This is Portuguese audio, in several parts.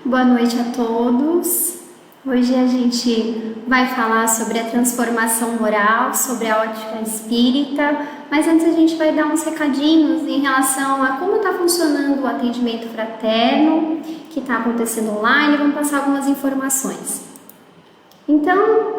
Boa noite a todos. Hoje a gente vai falar sobre a transformação moral, sobre a ótica espírita, mas antes a gente vai dar uns recadinhos em relação a como está funcionando o atendimento fraterno, que está acontecendo online, vamos passar algumas informações. Então,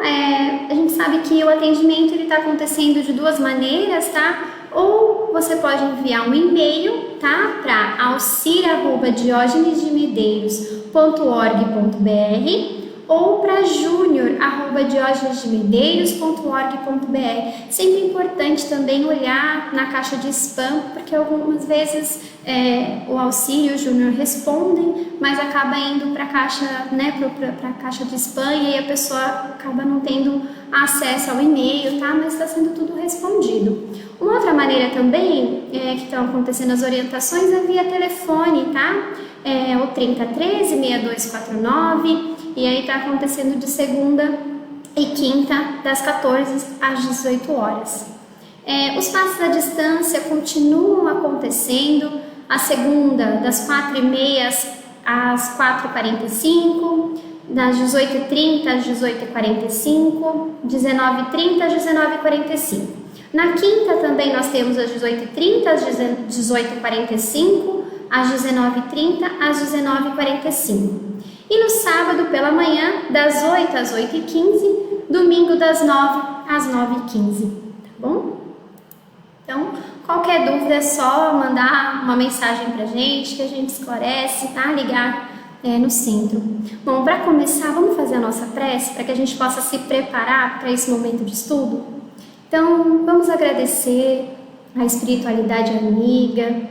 a gente sabe que o atendimento está acontecendo de duas maneiras, tá? Ou você pode enviar um e-mail, tá? Para auxília@diogenesdemedeiros.org.br ou para junior@diogenesdemedeiros.org.br. Sempre importante também olhar na caixa de spam, porque algumas vezes o auxílio e o júnior respondem, mas acaba indo para a caixa, para a caixa de spam, e aí a pessoa acaba não tendo acesso ao e-mail, tá? Mas está sendo tudo respondido. Uma outra maneira também que estão acontecendo as orientações é via telefone, tá? O 3013-6249, e aí está acontecendo de segunda e quinta, das 14 às 18 horas. Os passos à distância continuam acontecendo, a segunda das 4h30 às 4h45, das 18h30 às 18h45, 19h30 às 19h45. Na quinta também nós temos às 18h30 às 18h45, às 19h30 às 19h45. E no sábado pela manhã, das 8 às 8h15, domingo das 9 às 9h15, tá bom? Então, qualquer dúvida é só mandar uma mensagem pra gente, que a gente esclarece, tá? Ligar no centro. Bom, para começar, vamos fazer a nossa prece para que a gente possa se preparar para esse momento de estudo? Então, vamos agradecer a espiritualidade amiga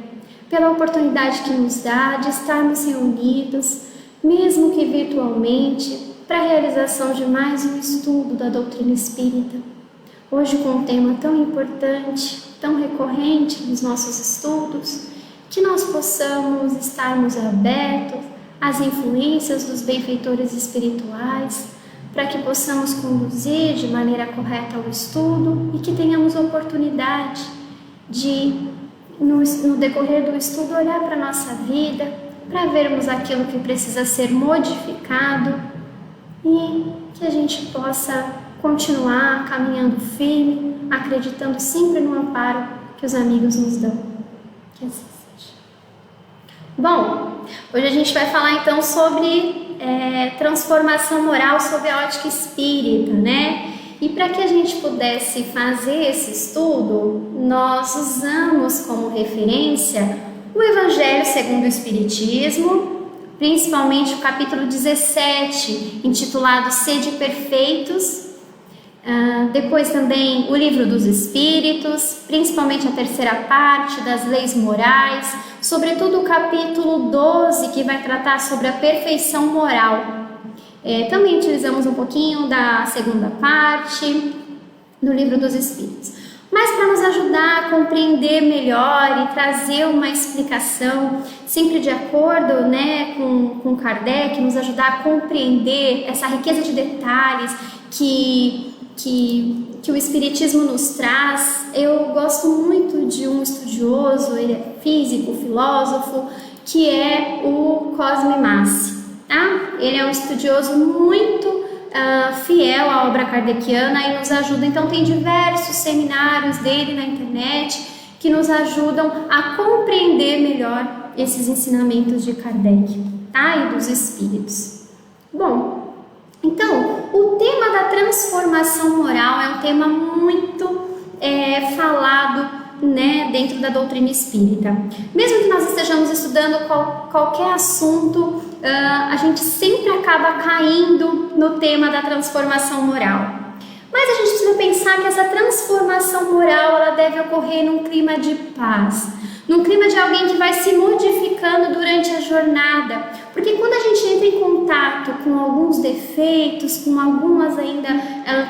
pela oportunidade que nos dá de estarmos reunidos, mesmo que virtualmente, para a realização de mais um estudo da doutrina espírita. Hoje com um tema tão importante, tão recorrente nos nossos estudos, que nós possamos estarmos abertos às influências dos benfeitores espirituais, para que possamos conduzir de maneira correta o estudo e que tenhamos oportunidade de, no decorrer do estudo, olhar para a nossa vida, para vermos aquilo que precisa ser modificado e que a gente possa continuar caminhando firme, acreditando sempre no amparo que os amigos nos dão. Que assim seja. Bom, hoje a gente vai falar então sobre transformação moral sob a ótica espírita, né? E para que a gente pudesse fazer esse estudo, nós usamos como referência o Evangelho segundo o Espiritismo, principalmente o capítulo 17, intitulado Sede Perfeitos. Depois também o Livro dos Espíritos, principalmente a terceira parte das leis morais, sobretudo o capítulo 12, que vai tratar sobre a perfeição moral. Também utilizamos um pouquinho da segunda parte do Livro dos Espíritos. Mas para nos ajudar a compreender melhor e trazer uma explicação, sempre de acordo, com Kardec, nos ajudar a compreender essa riqueza de detalhes que o Espiritismo nos traz, eu gosto muito de um estudioso, ele é físico, filósofo, que é o Cosme Massi, tá? Ele é um estudioso muito fiel à obra kardeciana e nos ajuda, então tem diversos seminários dele na internet que nos ajudam a compreender melhor esses ensinamentos de Kardec, tá? E dos espíritos. Bom, então, o tema da transformação moral é um tema muito falado, dentro da doutrina espírita. Mesmo que nós estejamos estudando qualquer assunto, a gente sempre acaba caindo no tema da transformação moral. Mas a gente precisa pensar que essa transformação moral ela deve ocorrer num clima de paz, num clima de alguém que vai se modificando durante a jornada. Porque quando a gente entra em contato com alguns defeitos, com algumas ainda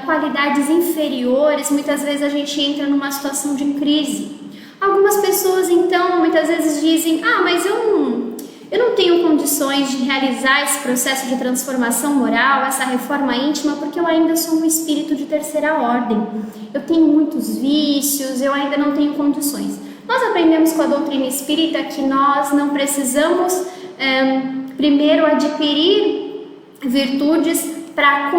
qualidades inferiores, muitas vezes a gente entra numa situação de crise. Algumas pessoas então muitas vezes dizem: mas eu não tenho condições de realizar esse processo de transformação moral, essa reforma íntima, porque eu ainda sou um espírito de terceira ordem. Eu tenho muitos vícios, eu ainda não tenho condições. Nós aprendemos com a doutrina espírita que nós não precisamos primeiro adquirir virtudes para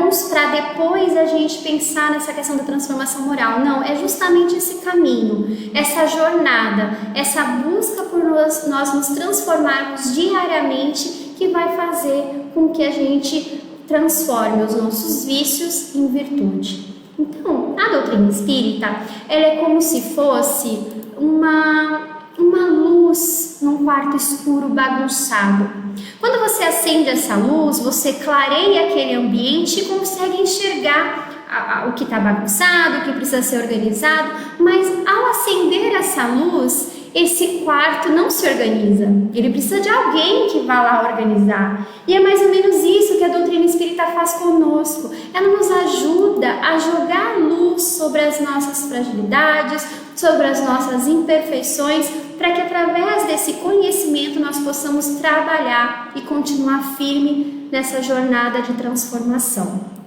depois a gente pensar nessa questão da transformação moral. Não, é justamente esse caminho, essa jornada, essa busca por nós nos transformarmos diariamente que vai fazer com que a gente transforme os nossos vícios em virtude. Então, a doutrina espírita, ela é como se fosse uma luz num quarto escuro bagunçado. Quando você acende essa luz, você clareia aquele ambiente e consegue enxergar o que está bagunçado, o que precisa ser organizado, mas ao acender essa luz, esse quarto não se organiza. Ele precisa de alguém que vá lá organizar. E é mais ou menos isso que a doutrina espírita faz conosco. Ela nos ajuda a jogar luz sobre as nossas fragilidades, sobre as nossas imperfeições, para que através desse conhecimento nós possamos trabalhar e continuar firme nessa jornada de transformação.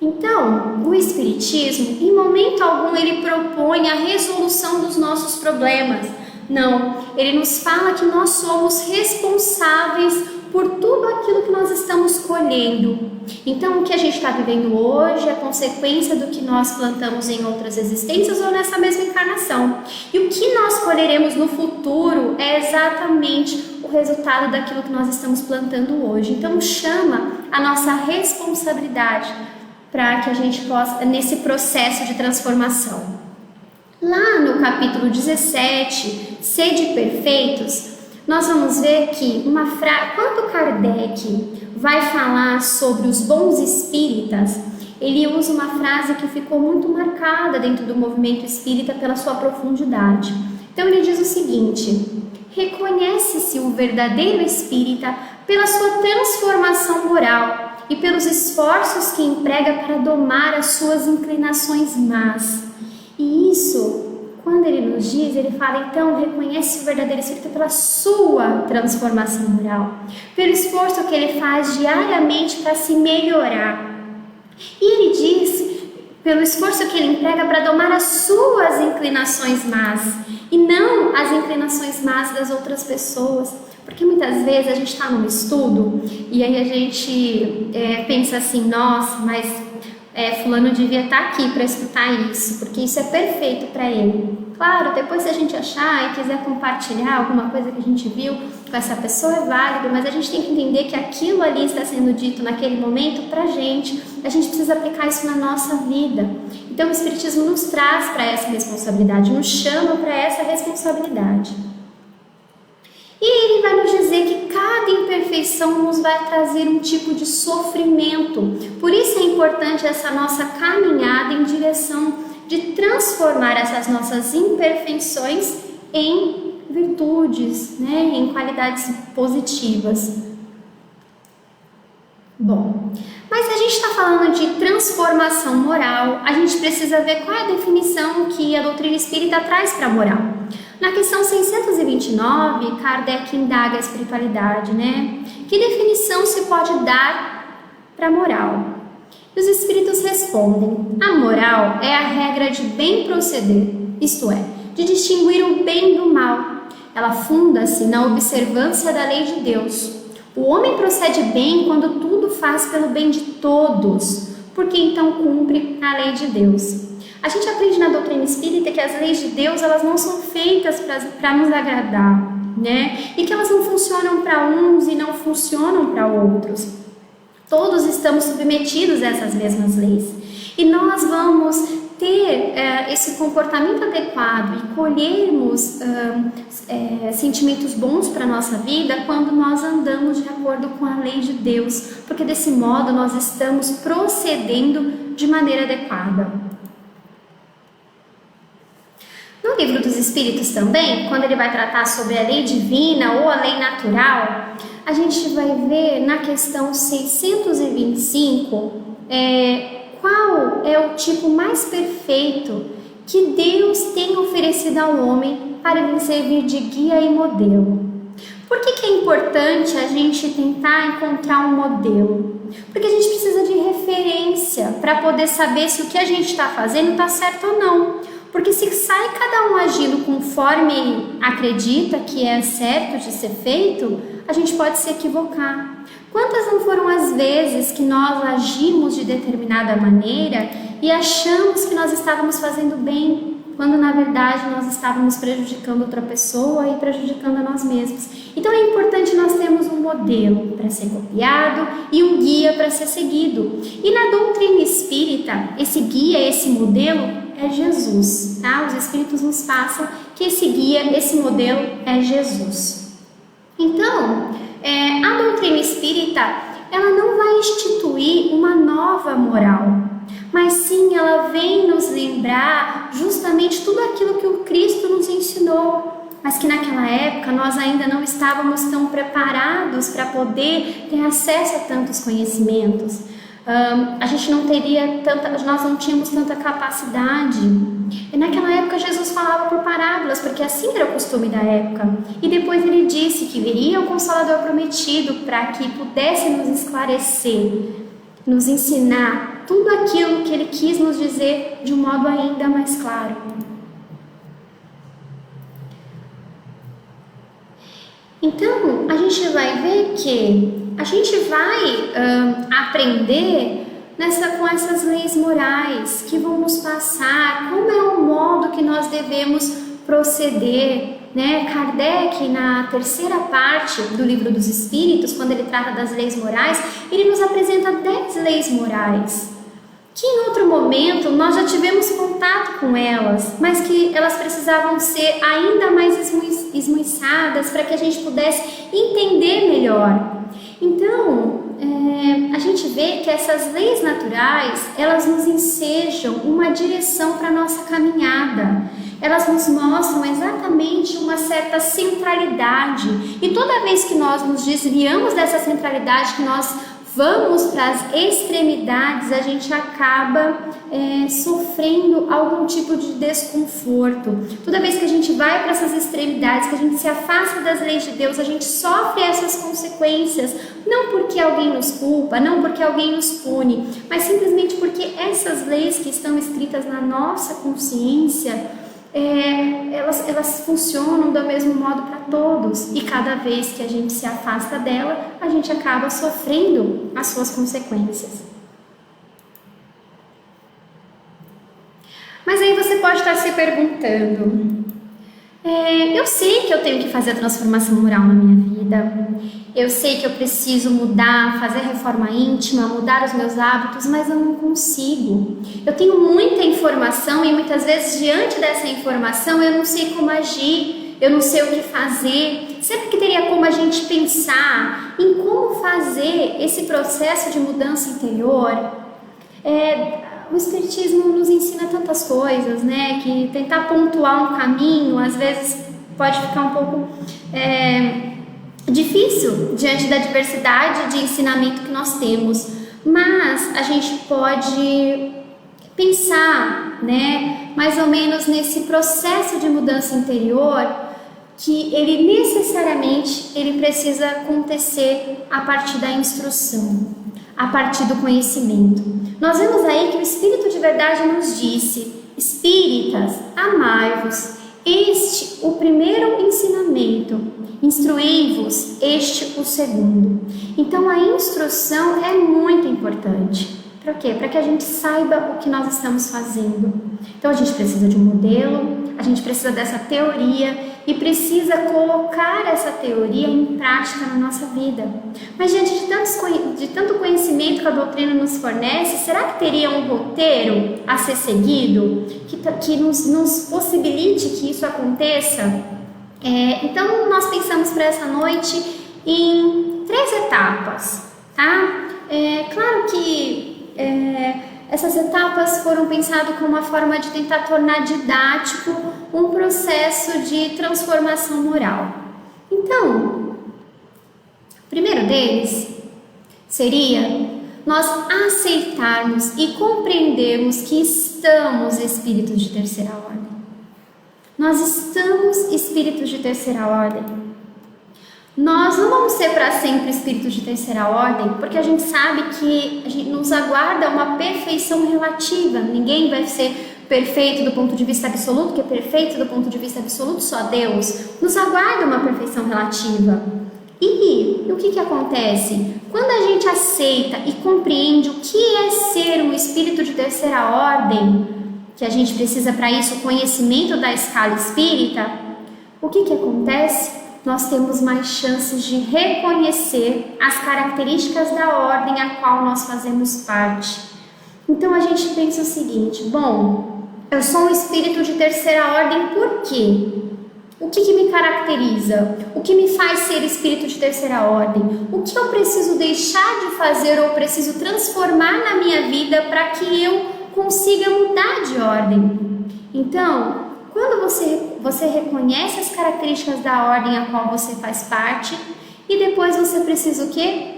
Então, o Espiritismo, em momento algum, ele propõe a resolução dos nossos problemas. Não, ele nos fala que nós somos responsáveis por tudo aquilo que nós estamos colhendo. Então, o que a gente está vivendo hoje é consequência do que nós plantamos em outras existências ou nessa mesma encarnação. E o que nós colheremos no futuro é exatamente o resultado daquilo que nós estamos plantando hoje. Então, chama a nossa responsabilidade para que a gente possa, nesse processo de transformação. Lá no capítulo 17, Sede Perfeitos, nós vamos ver que quando Kardec vai falar sobre os bons espíritas, ele usa uma frase que ficou muito marcada dentro do movimento espírita pela sua profundidade. Então ele diz o seguinte: reconhece-se o verdadeiro espírita pela sua transformação moral e pelos esforços que emprega para domar as suas inclinações más. E isso, quando ele nos diz, ele fala, então, reconhece o verdadeiro espírito pela sua transformação moral, pelo esforço que ele faz diariamente para se melhorar. E ele diz, pelo esforço que ele emprega para domar as suas inclinações más, e não as inclinações más das outras pessoas. Porque muitas vezes a gente está num estudo e aí a gente pensa assim, nossa, mas fulano devia estar aqui para escutar isso, porque isso é perfeito para ele. Claro, depois se a gente achar e quiser compartilhar alguma coisa que a gente viu com essa pessoa é válido, mas a gente tem que entender que aquilo ali está sendo dito naquele momento para a gente precisa aplicar isso na nossa vida. Então o Espiritismo nos traz para essa responsabilidade, nos chama para essa responsabilidade. E ele vai nos dizer que cada imperfeição nos vai trazer um tipo de sofrimento. Por isso é importante essa nossa caminhada em direção de transformar essas nossas imperfeições em virtudes, né? Em qualidades positivas. Bom, mas a gente está falando de transformação moral, a gente precisa ver qual é a definição que a doutrina espírita traz para a moral. Na questão 629, Kardec indaga a espiritualidade, né? Que definição se pode dar para a moral? E os espíritos respondem: a moral é a regra de bem proceder, isto é, de distinguir o bem do mal. Ela funda-se na observância da lei de Deus. O homem procede bem quando tudo faz pelo bem de todos, porque então cumpre a lei de Deus. A gente aprende na doutrina espírita que as leis de Deus, elas não são feitas para nos agradar, né? E que elas não funcionam para uns e não funcionam para outros. Todos estamos submetidos a essas mesmas leis. E nós vamos ter esse comportamento adequado e colhermos sentimentos bons para a nossa vida quando nós andamos de acordo com a lei de Deus, porque desse modo nós estamos procedendo de maneira adequada. No Livro dos Espíritos também, quando ele vai tratar sobre a lei divina ou a lei natural, a gente vai ver na questão 625 qual é o tipo mais perfeito que Deus tem oferecido ao homem para ele servir de guia e modelo. Por que é importante a gente tentar encontrar um modelo? Porque a gente precisa de referência para poder saber se o que a gente está fazendo está certo ou não. Porque se sai cada um agindo conforme acredita que é certo de ser feito, a gente pode se equivocar. Quantas não foram as vezes que nós agimos de determinada maneira e achamos que nós estávamos fazendo bem, quando na verdade nós estávamos prejudicando outra pessoa e prejudicando a nós mesmos. Então é importante nós termos um modelo para ser copiado e um guia para ser seguido. E na doutrina espírita, esse guia, esse modelo é Jesus, tá? Os espíritos nos passam que esse guia, esse modelo é Jesus. Então, a doutrina espírita, ela não vai instituir uma nova moral, mas sim ela vem nos lembrar justamente tudo aquilo que o Cristo nos ensinou, mas que naquela época nós ainda não estávamos tão preparados para poder ter acesso a tantos conhecimentos. A gente não teria nós não tínhamos tanta capacidade. E naquela época Jesus falava por parábolas, porque assim era o costume da época. E depois ele disse que viria o Consolador prometido para que pudesse nos esclarecer, nos ensinar tudo aquilo que ele quis nos dizer de um modo ainda mais claro. Então, a gente vai ver que a gente vai aprender com essas leis morais que vão nos passar como é o modo que nós devemos proceder, né? Kardec, na terceira parte do Livro dos Espíritos, quando ele trata das leis morais, ele nos apresenta 10 leis morais, que em outro momento nós já tivemos contato com elas, mas que elas precisavam ser ainda mais esmiuçadas para que a gente pudesse entender melhor. Então, a gente vê que essas leis naturais, elas nos ensejam uma direção para a nossa caminhada. Elas nos mostram exatamente uma certa centralidade. E toda vez que nós nos desviamos dessa centralidade, que nós vamos para as extremidades, a gente acaba sofrendo algum tipo de desconforto. Toda vez que a gente vai para essas extremidades, que a gente se afasta das leis de Deus, a gente sofre essas consequências, não porque alguém nos culpa, não porque alguém nos pune, mas simplesmente porque essas leis que estão escritas na nossa consciência, elas funcionam do mesmo modo para todos, e cada vez que a gente se afasta dela, a gente acaba sofrendo as suas consequências. Mas aí você pode estar se perguntando, eu sei que eu tenho que fazer a transformação moral na minha vida, eu sei que eu preciso mudar, fazer reforma íntima, mudar os meus hábitos, mas eu não consigo. Eu tenho muita informação e muitas vezes diante dessa informação eu não sei como agir, eu não sei o que fazer. Sempre que teria como a gente pensar em como fazer esse processo de mudança interior, o Espiritismo nos ensina tantas coisas, né? Que tentar pontuar um caminho às vezes pode ficar um pouco difícil diante da diversidade de ensinamento que nós temos, mas a gente pode pensar, né, mais ou menos nesse processo de mudança interior, que ele necessariamente precisa acontecer a partir da instrução, a partir do conhecimento. Nós vemos aí que o Espírito de Verdade nos disse: espíritas, amai-vos, este o primeiro ensinamento, instruí-vos, este o segundo. Então a instrução é muito importante. Para quê? Para que a gente saiba o que nós estamos fazendo. Então a gente precisa de um modelo, a gente precisa dessa teoria e precisa colocar essa teoria em prática na nossa vida. Mas diante de tanto conhecimento que a doutrina nos fornece, será que teria um roteiro a ser seguido que nos possibilite que isso aconteça? Então nós pensamos para essa noite em 3 etapas, tá? Claro que essas etapas foram pensadas como uma forma de tentar tornar didático um processo de transformação moral. Então, o primeiro deles seria nós aceitarmos e compreendermos que estamos espíritos de terceira ordem. Nós estamos espíritos de terceira ordem. Nós não vamos ser para sempre espíritos de terceira ordem, porque a gente sabe que nos aguarda uma perfeição relativa. Ninguém vai ser perfeito do ponto de vista absoluto, que é perfeito do ponto de vista absoluto só Deus, nos aguarda uma perfeição relativa. E o que acontece? Quando a gente aceita e compreende o que é ser um espírito de terceira ordem, que a gente precisa para isso o conhecimento da escala espírita, o que acontece? Nós temos mais chances de reconhecer as características da ordem a qual nós fazemos parte. Então a gente pensa o seguinte: bom, eu sou um espírito de terceira ordem por quê? O que me caracteriza? O que me faz ser espírito de terceira ordem? O que eu preciso deixar de fazer ou preciso transformar na minha vida para que eu consiga mudar de ordem? Então, quando você reconhece as características da ordem a qual você faz parte, e depois você precisa o quê?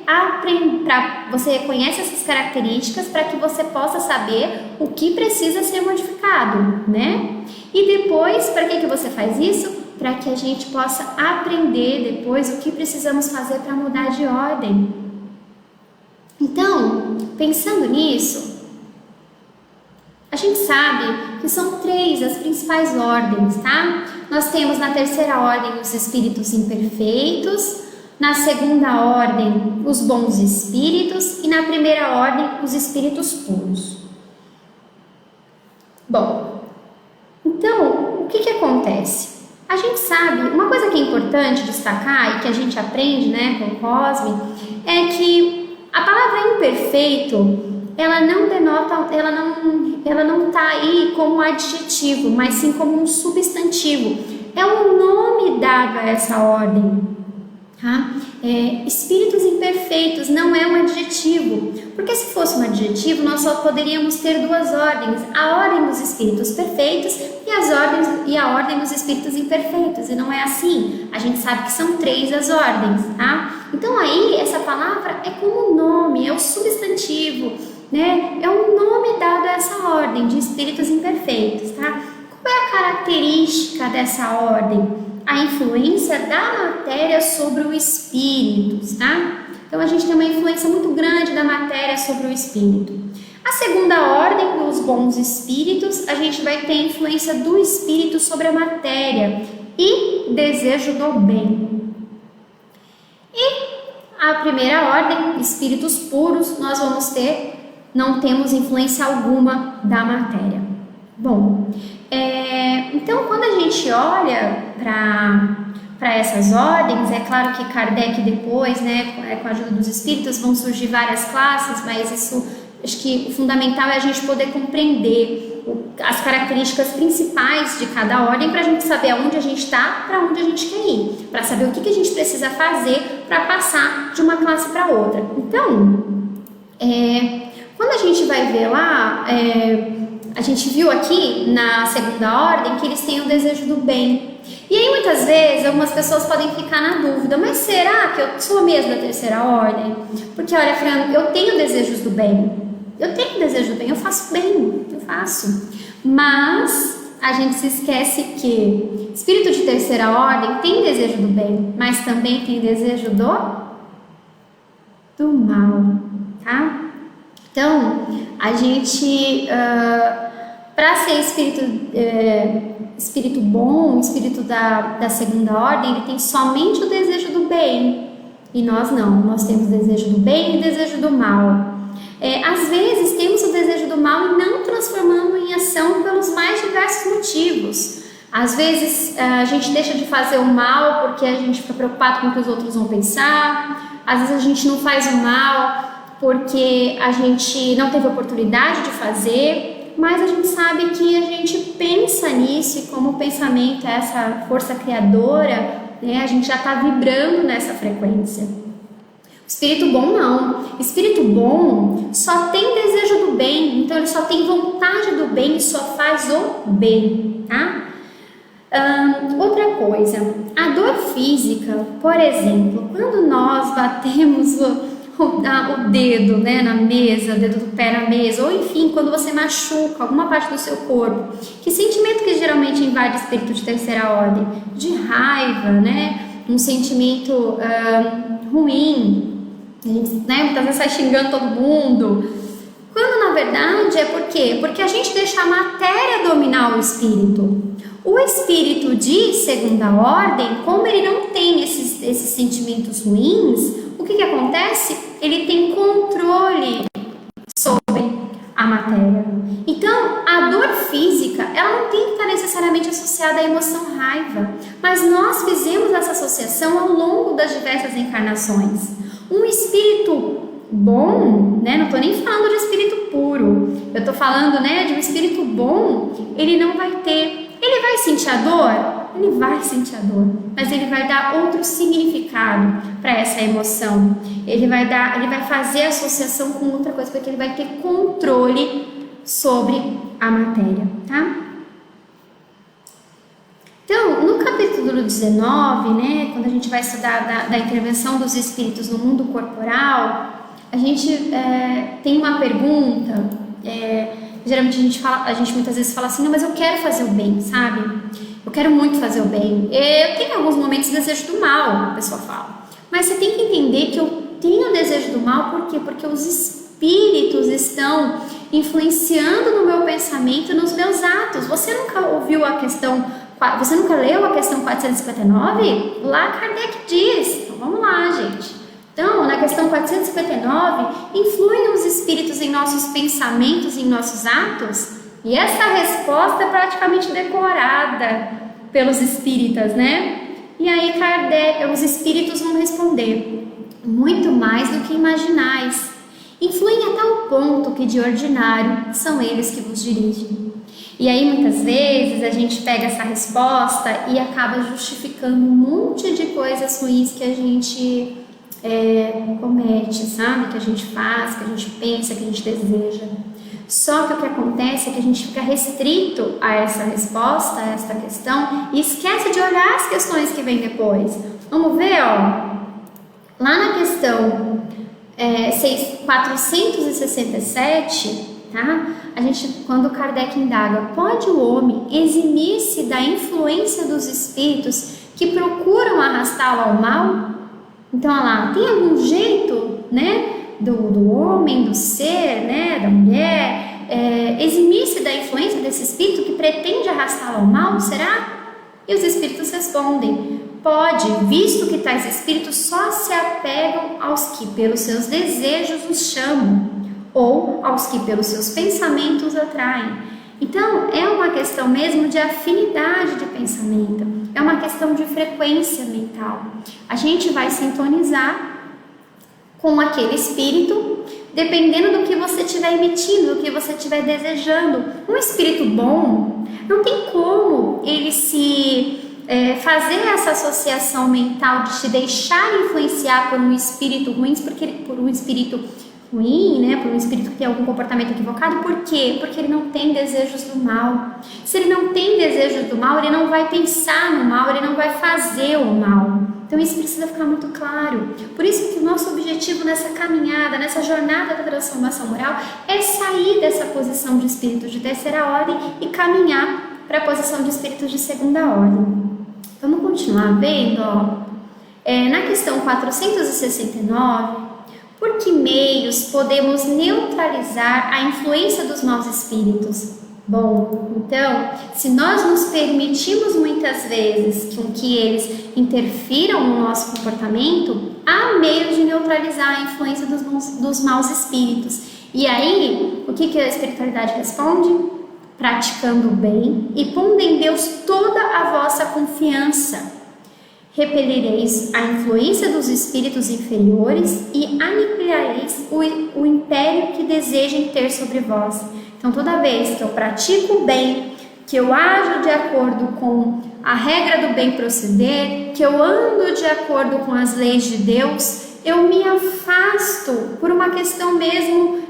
Você reconhece essas características para que você possa saber o que precisa ser modificado, né? E depois, para que você faz isso? Para que a gente possa aprender depois o que precisamos fazer para mudar de ordem. Então, pensando nisso, a gente sabe que são 3 as principais ordens, tá? Nós temos na terceira ordem os espíritos imperfeitos, na segunda ordem os bons espíritos e na primeira ordem os espíritos puros. Bom, então o que acontece? A gente sabe, uma coisa que é importante destacar e que a gente aprende, né, com o Cosme, é que a palavra imperfeito, ela não denota, ela não está aí como adjetivo, mas sim como um substantivo. É um nome dado a essa ordem. Tá? Espíritos imperfeitos não é um adjetivo, porque se fosse um adjetivo nós só poderíamos ter 2 ordens, a ordem dos espíritos perfeitos e a ordem dos espíritos imperfeitos, e não é assim. A gente sabe que são 3 as ordens, tá? Então aí essa palavra é como um nome, é o substantivo, né? É um nome dado a essa ordem de espíritos imperfeitos, tá? Qual é a característica dessa ordem? A influência da matéria sobre o espírito, tá? Então a gente tem uma influência muito grande da matéria sobre o espírito. A segunda ordem, dos bons espíritos, a gente vai ter a influência do espírito sobre a matéria e desejo do bem. E a primeira ordem, espíritos puros, nós não temos influência alguma da matéria. Bom, então quando a gente olha para essas ordens, é claro que Kardec depois, né, com a ajuda dos espíritos, vão surgir várias classes, mas isso, acho que o fundamental é a gente poder compreender as características principais de cada ordem para a gente saber aonde a gente está, para onde a gente quer ir, para saber o que a gente precisa fazer para passar de uma classe para outra. Então, quando a gente vai ver lá, a gente viu aqui na segunda ordem que eles têm o desejo do bem. E aí muitas vezes algumas pessoas podem ficar na dúvida, mas será que eu sou mesmo da terceira ordem? Porque olha, Fran, eu tenho desejos do bem, eu faço bem, eu faço. Mas a gente se esquece que espírito de terceira ordem tem desejo do bem, mas também tem desejo do mal, tá? Então, a gente, para ser espírito bom, espírito da segunda ordem, ele tem somente o desejo do bem. E nós não, nós temos desejo do bem e desejo do mal. Às vezes temos o desejo do mal e não transformamos em ação pelos mais diversos motivos. Às vezes a gente deixa de fazer o mal porque a gente fica preocupado com o que os outros vão pensar. Às vezes a gente não faz o mal porque a gente não teve oportunidade de fazer, mas a gente sabe que a gente pensa nisso e como o pensamento é essa força criadora, né, a gente já está vibrando nessa frequência. Espírito bom não. Espírito bom só tem desejo do bem, então ele só tem vontade do bem e só faz o bem, tá? Outra coisa, a dor física, por exemplo, quando nós batemos o dedo, né, na mesa, o dedo do pé na mesa, ou enfim, quando você machuca alguma parte do seu corpo, que sentimento que geralmente invade o espírito de terceira ordem? De raiva, né? Um sentimento ruim, a gente, né, muitas vezes sai xingando todo mundo. Quando na verdade é por quê? Porque a gente deixa a matéria dominar o espírito. O espírito de segunda ordem, como ele não tem esses sentimentos ruins, o que acontece? Ele tem controle sobre a matéria. Então, a dor física, ela não tem que estar necessariamente associada à emoção raiva, mas nós fizemos essa associação ao longo das diversas encarnações. Um espírito bom, né? Não estou nem falando de espírito puro, eu estou falando, né, de um espírito bom, ele não vai ter, ele vai sentir a dor? Ele vai sentir a dor, mas ele vai dar outro significado para essa emoção. Ele vai fazer associação com outra coisa, porque ele vai ter controle sobre a matéria, tá? Então, no capítulo 19, né, quando a gente vai estudar da intervenção dos espíritos no mundo corporal, a gente tem uma pergunta, geralmente a gente muitas vezes fala assim, não, mas eu quero fazer o bem, sabe? Eu quero muito fazer o bem. Eu tenho alguns momentos de desejo do mal, a pessoa fala. Mas você tem que entender que eu tenho desejo do mal, por quê? Porque os espíritos estão influenciando no meu pensamento, nos meus atos. Você nunca ouviu você nunca leu a questão 459? Lá Kardec diz. Então vamos lá, gente. Então, na questão 459, influem os espíritos em nossos pensamentos, em nossos atos? E essa resposta é praticamente decorada pelos espíritas, né? E aí os espíritos vão responder: muito mais do que imaginais. Influem a tal ponto que de ordinário são eles que vos dirigem. E aí muitas vezes a gente pega essa resposta e acaba justificando um monte de coisas ruins que a gente comete, sabe? Que a gente faz, que a gente pensa, que a gente deseja. Só que o que acontece é que a gente fica restrito a essa resposta, a essa questão, e esquece de olhar as questões que vêm depois. Vamos ver, ó. Lá na questão 467, tá? Quando Kardec indaga, pode o homem eximir-se da influência dos espíritos que procuram arrastá-lo ao mal? Então, olha lá, tem algum jeito, né, do homem, do ser, né, da mulher, eximir-se da influência desse espírito que pretende arrastá-lo ao mal? Será? E os espíritos respondem: pode, visto que tais espíritos só se apegam aos que pelos seus desejos os chamam, ou aos que pelos seus pensamentos atraem. Então, é uma questão mesmo de afinidade de pensamento, é uma questão de frequência mental. A gente vai sintonizar com aquele espírito, dependendo do que você estiver emitindo, do que você estiver desejando. Um espírito bom, não tem como ele fazer essa associação mental de te deixar influenciar por um espírito ruim, por um espírito ruim, né, por um espírito que tem algum comportamento equivocado. Por quê? Porque ele não tem desejos do mal. Se ele não tem desejos do mal, ele não vai pensar no mal, ele não vai fazer o mal. Então isso precisa ficar muito claro. Por isso que o nosso objetivo nessa caminhada, nessa jornada da transformação moral, é sair dessa posição de espíritos de terceira ordem e caminhar para a posição de espíritos de segunda ordem. Vamos continuar vendo, ó. Na questão 469, por que meios podemos neutralizar a influência dos maus espíritos? Bom, então, se nós nos permitimos muitas vezes que eles interfiram no nosso comportamento, há meios de neutralizar a influência dos maus espíritos. E aí, o que a espiritualidade responde? Praticando o bem e pondo em Deus toda a vossa confiança. Repelireis a influência dos espíritos inferiores e aniquilareis o império que desejem ter sobre vós. Então, toda vez que eu pratico o bem, que eu ajo de acordo com a regra do bem proceder, que eu ando de acordo com as leis de Deus, eu me afasto por uma questão mesmo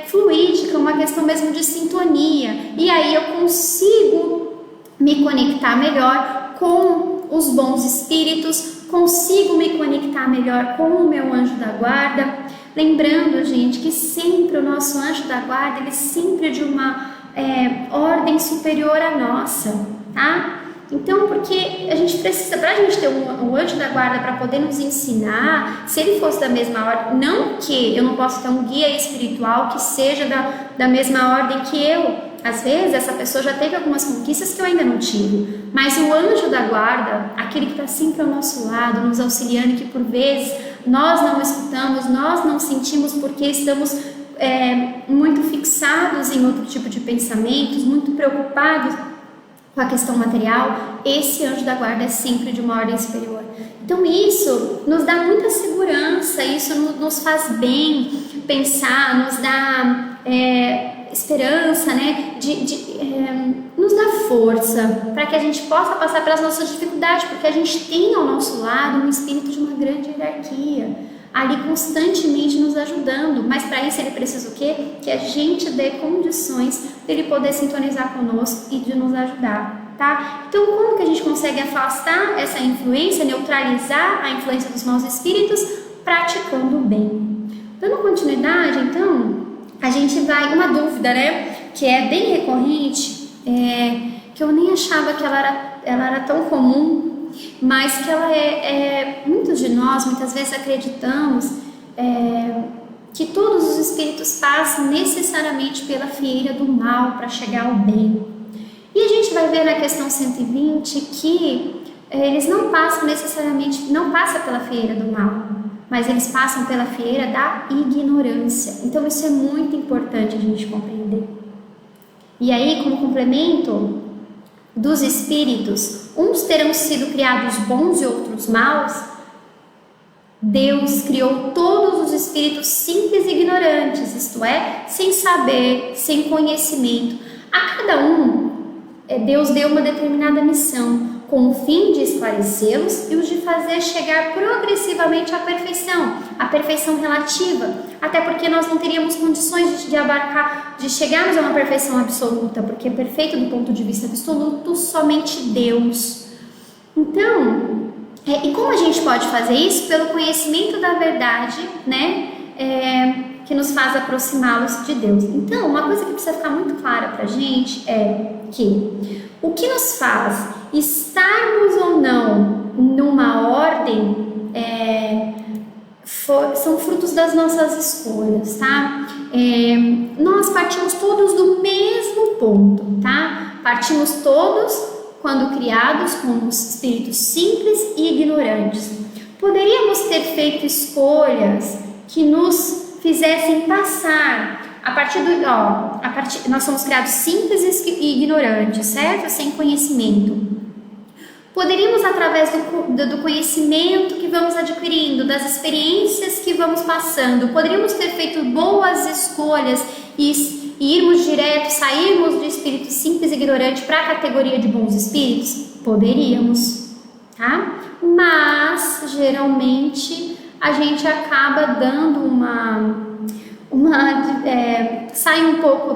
fluídica, uma questão mesmo de sintonia. E aí eu consigo me conectar melhor com os bons espíritos, consigo me conectar melhor com o meu anjo da guarda. Lembrando, gente, que sempre o nosso anjo da guarda, ele é sempre de uma ordem superior à nossa, tá? Então, porque a gente precisa, para a gente ter um anjo da guarda para poder nos ensinar, se ele fosse da mesma ordem, não que eu não possa ter um guia espiritual que seja da mesma ordem que eu. Às vezes essa pessoa já teve algumas conquistas que eu ainda não tive, mas o anjo da guarda, aquele que está sempre ao nosso lado, nos auxiliando, que por vezes nós não escutamos, nós não sentimos porque estamos muito fixados em outro tipo de pensamentos, muito preocupados com a questão material, esse anjo da guarda é sempre de uma ordem superior. Então isso nos dá muita segurança, isso nos faz bem pensar, nos dá esperança, né? Nos dá força para que a gente possa passar pelas nossas dificuldades, porque a gente tem ao nosso lado um espírito de uma grande hierarquia, ali constantemente nos ajudando, mas para isso ele precisa o quê? Que a gente dê condições dele poder sintonizar conosco e de nos ajudar, tá? Então como que a gente consegue afastar essa influência, neutralizar a influência dos maus espíritos? Praticando o bem. Dando continuidade, então, a gente vai, uma dúvida, né, que é bem recorrente, que eu nem achava que ela era tão comum, mas que ela muitos de nós, muitas vezes acreditamos que todos os espíritos passam necessariamente pela fieira do mal para chegar ao bem. E a gente vai ver na questão 120 que eles não passam necessariamente, não passam pela fieira do mal, mas eles passam pela fieira da ignorância. Então isso é muito importante a gente compreender. E aí, como complemento dos espíritos, uns terão sido criados bons e outros maus. Deus criou todos os espíritos simples e ignorantes, isto é, sem saber, sem conhecimento. A cada um, Deus deu uma determinada missão, com o fim de esclarecê-los e os de fazer chegar progressivamente à perfeição relativa, até porque nós não teríamos condições de abarcar, de chegarmos a uma perfeição absoluta, porque perfeito do ponto de vista absoluto, somente Deus. Então, e como a gente pode fazer isso? Pelo conhecimento da verdade, né, que nos faz aproximá-los de Deus. Então, uma coisa que precisa ficar muito clara pra gente é que o que nos faz estarmos ou não numa ordem são frutos das nossas escolhas, tá? Nós partimos todos do mesmo ponto, tá? Partimos todos, quando criados, como espíritos simples e ignorantes. Poderíamos ter feito escolhas que nos fizessem passar nós somos criados simples e ignorantes, certo? Sem conhecimento. Poderíamos, através do conhecimento que vamos adquirindo, das experiências que vamos passando, poderíamos ter feito boas escolhas e irmos direto, sairmos do espírito simples e ignorante para a categoria de bons espíritos? Poderíamos, tá? Mas, geralmente, a gente acaba dando sai um pouco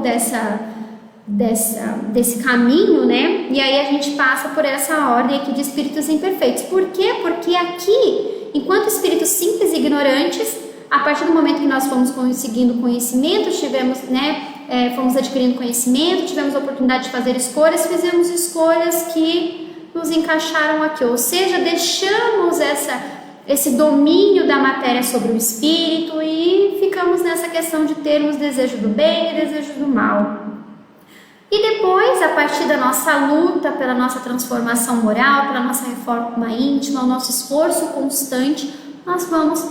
desse caminho, né? E aí a gente passa por essa ordem aqui de espíritos imperfeitos. Por quê? Porque aqui, enquanto espíritos simples e ignorantes, a partir do momento que nós fomos conseguindo conhecimento, fomos adquirindo conhecimento, tivemos a oportunidade de fazer escolhas, fizemos escolhas que nos encaixaram aqui, ou seja, deixamos esse domínio da matéria sobre o espírito e ficamos nessa questão de termos desejo do bem e desejo do mal. E depois, a partir da nossa luta pela nossa transformação moral, pela nossa reforma íntima, o nosso esforço constante, nós vamos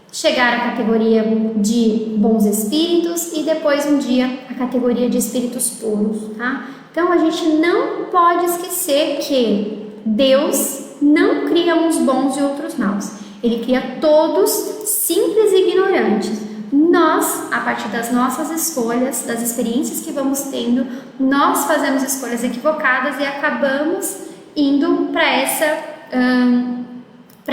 chegar à categoria de bons espíritos e depois um dia a categoria de espíritos puros, tá? Então a gente não pode esquecer que Deus não cria uns bons e outros maus. Ele cria todos simples e ignorantes. Nós, a partir das nossas escolhas, das experiências que vamos tendo, nós fazemos escolhas equivocadas e acabamos indo para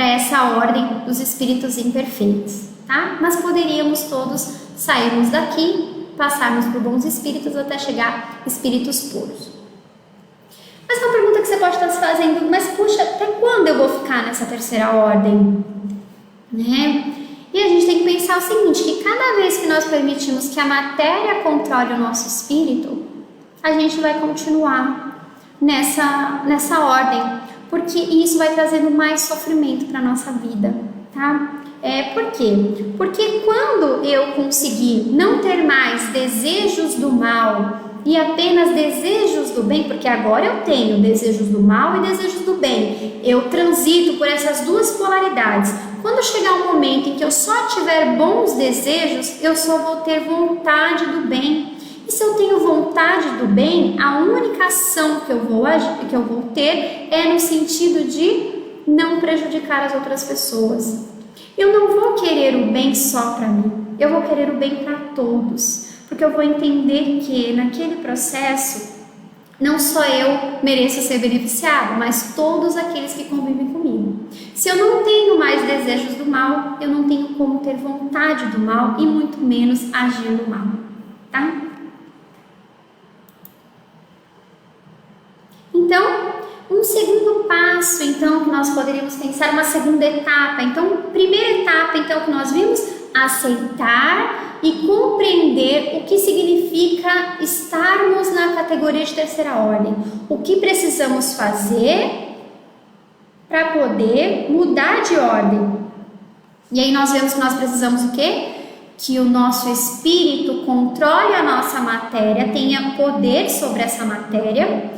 essa ordem dos espíritos imperfeitos, tá? Mas poderíamos todos sairmos daqui, passarmos por bons espíritos até chegar a espíritos puros. Mas uma pergunta que você pode estar se fazendo, mas puxa, até quando eu vou ficar nessa terceira ordem? Né? E a gente tem que pensar o seguinte, que cada vez que nós permitimos que a matéria controle o nosso espírito, a gente vai continuar nessa ordem, porque isso vai trazendo mais sofrimento para a nossa vida, tá? Por quê? Porque quando eu conseguir não ter mais desejos do mal e apenas desejos do bem, porque agora eu tenho desejos do mal e desejos do bem, eu transito por essas duas polaridades. Quando chegar um momento em que eu só tiver bons desejos, eu só vou ter vontade do bem. E se eu tenho vontade do bem, a única ação que eu vou ter é no sentido de não prejudicar as outras pessoas. Eu não vou querer o bem só para mim, eu vou querer o bem para todos, porque eu vou entender que naquele processo não só eu mereço ser beneficiado, mas todos aqueles que convivem comigo. Se eu não tenho mais desejos do mal, eu não tenho como ter vontade do mal e muito menos agir no mal, tá? Então, um segundo passo, então, que nós poderíamos pensar, uma segunda etapa. Então, primeira etapa, então, que nós vimos, aceitar e compreender o que significa estarmos na categoria de terceira ordem. O que precisamos fazer para poder mudar de ordem. E aí nós vemos que nós precisamos o quê? Que o nosso espírito controle a nossa matéria, tenha poder sobre essa matéria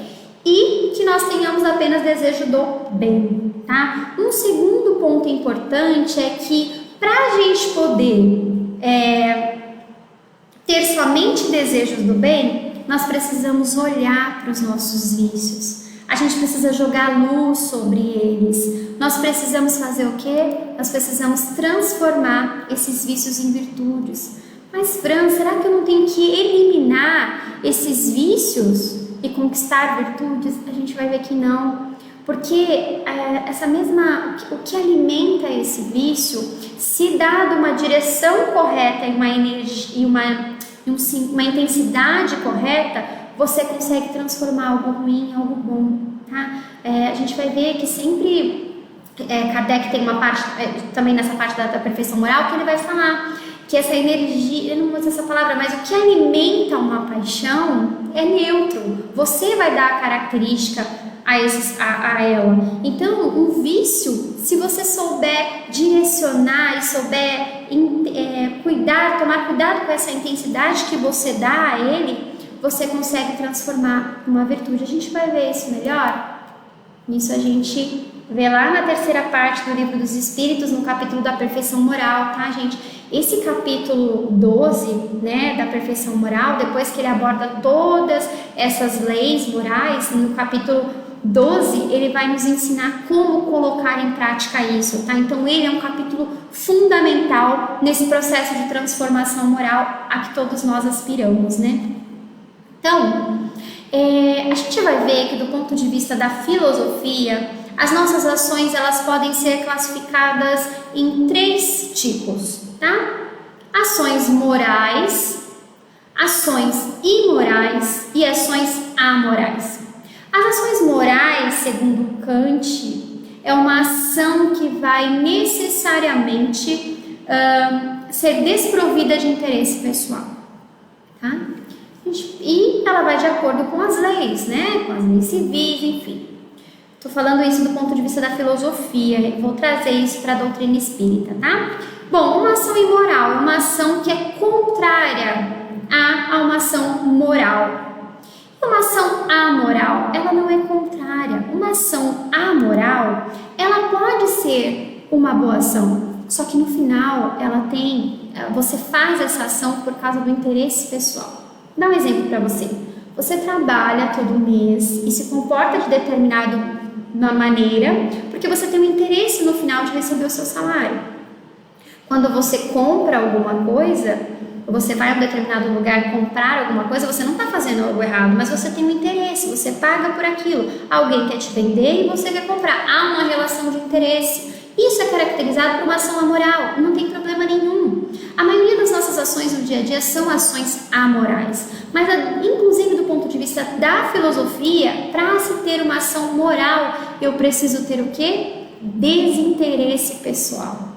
e que nós tenhamos apenas desejo do bem, tá? Um segundo ponto importante é que para a gente poder ter somente desejos do bem, nós precisamos olhar para os nossos vícios. A gente precisa jogar luz sobre eles. Nós precisamos fazer o quê? Nós precisamos transformar esses vícios em virtudes. Mas, Fran, será que eu não tenho que eliminar esses vícios e conquistar virtudes? A gente vai ver que não. Porque o que alimenta esse vício, se dado uma direção correta e uma energia, uma intensidade correta, você consegue transformar algo ruim em algo bom, tá? A gente vai ver que sempre Kardec tem uma parte, também nessa parte da perfeição moral, que ele vai falar que essa energia, eu não vou usar essa palavra, mas o que alimenta uma paixão é neutro. Você vai dar a característica a ela. Então, um vício, se você souber direcionar e souber tomar cuidado com essa intensidade que você dá a ele, você consegue transformar uma virtude. A gente vai ver isso melhor. Isso a gente vê lá na terceira parte do Livro dos Espíritos, no capítulo da perfeição moral, tá, gente? Esse capítulo 12, né, da perfeição moral, depois que ele aborda todas essas leis morais, no capítulo 12, ele vai nos ensinar como colocar em prática isso, tá? Então, ele é um capítulo fundamental nesse processo de transformação moral a que todos nós aspiramos, né? Então, a gente vai ver que do ponto de vista da filosofia, as nossas ações elas podem ser classificadas em 3 tipos, tá? Ações morais, ações imorais e ações amorais. As ações morais, segundo Kant, é uma ação que vai necessariamente ser desprovida de interesse pessoal, tá? E ela vai de acordo com as leis, né? Com as leis civis, enfim. Estou falando isso do ponto de vista da filosofia, vou trazer isso para a doutrina espírita, tá? Bom, uma ação imoral é uma ação que é contrária a uma ação moral. Uma ação amoral, ela não é contrária. Uma ação amoral, ela pode ser uma boa ação, só que no final você faz essa ação por causa do interesse pessoal. Vou dar um exemplo para você. Você trabalha todo mês e se comporta de determinada maneira porque você tem um interesse no final de receber o seu salário. Quando você compra alguma coisa, você vai a um determinado lugar comprar alguma coisa, você não está fazendo algo errado, mas você tem um interesse, você paga por aquilo. Alguém quer te vender e você quer comprar. Há uma relação de interesse. Isso é caracterizado por uma ação amoral, não tem problema nenhum. A maioria das nossas ações no dia a dia são ações amorais, mas inclusive do ponto de vista da filosofia, para se ter uma ação moral, eu preciso ter o quê? Desinteresse pessoal.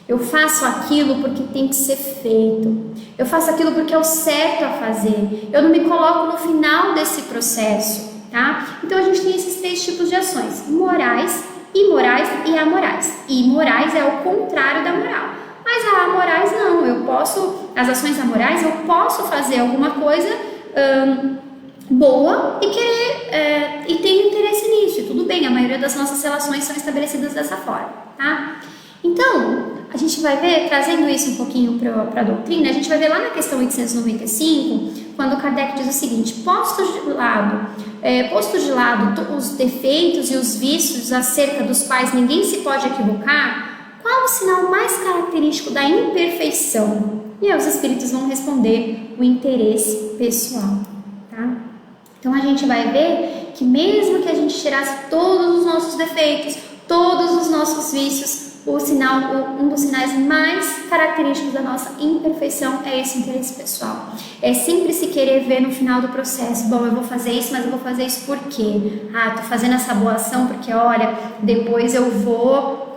Eu faço aquilo porque tem que ser feito. Eu faço aquilo porque é o certo a fazer. Eu não me coloco no final desse processo. tá? Então a gente tem esses 3 tipos de ações: morais, imorais e amorais. E imorais é o contrário da moral. Mas a amorais não, as ações amorais eu posso fazer alguma coisa boa e querer e ter interesse nisso, e tudo bem, a maioria das nossas relações são estabelecidas dessa forma, tá? Então, a gente vai ver, trazendo isso um pouquinho para a doutrina, a gente vai ver lá na questão 895, quando Kardec diz o seguinte: posto de lado os defeitos e os vícios acerca dos quais ninguém se pode equivocar, qual o sinal mais característico da imperfeição? E aí os espíritos vão responder: o interesse pessoal, tá? Então a gente vai ver que mesmo que a gente tirasse todos os nossos defeitos, todos os nossos vícios, um dos sinais mais característicos da nossa imperfeição é esse interesse pessoal. É sempre se querer ver no final do processo: bom, eu vou fazer isso, mas eu vou fazer isso por quê? Tô fazendo essa boa ação porque, olha, depois eu vou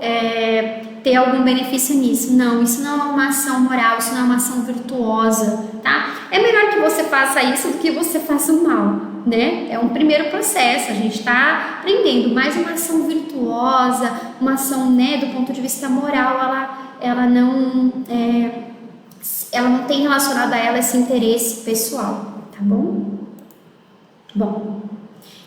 ter algum benefício nisso. Não, isso não é uma ação moral, isso não é uma ação virtuosa, tá? É melhor que você faça isso do que você faça o mal, né? É um primeiro processo, a gente está aprendendo, mas uma ação virtuosa, uma ação, né, do ponto de vista moral, ela não tem relacionado a ela esse interesse pessoal, tá bom? Bom,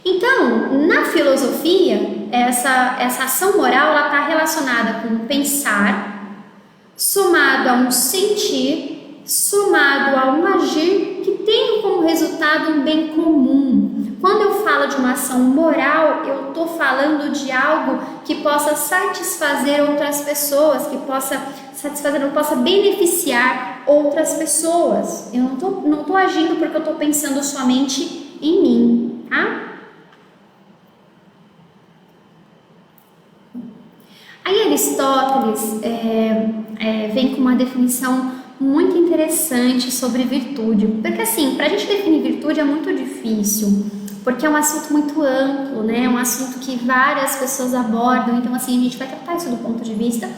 então, na filosofia, essa ação moral, ela está relacionada com o pensar, somado a um sentir, somado a um agir que tem como resultado um bem comum. Quando eu falo de uma ação moral, eu estou falando de algo que possa satisfazer outras pessoas, que possa beneficiar outras pessoas. Eu não tô agindo porque eu estou pensando somente em mim, tá? Aí Aristóteles vem com uma definição muito interessante sobre virtude, porque assim, para a gente definir virtude é muito difícil, porque é um assunto muito amplo, né? É um assunto que várias pessoas abordam, então assim, a gente vai tratar isso do ponto de vista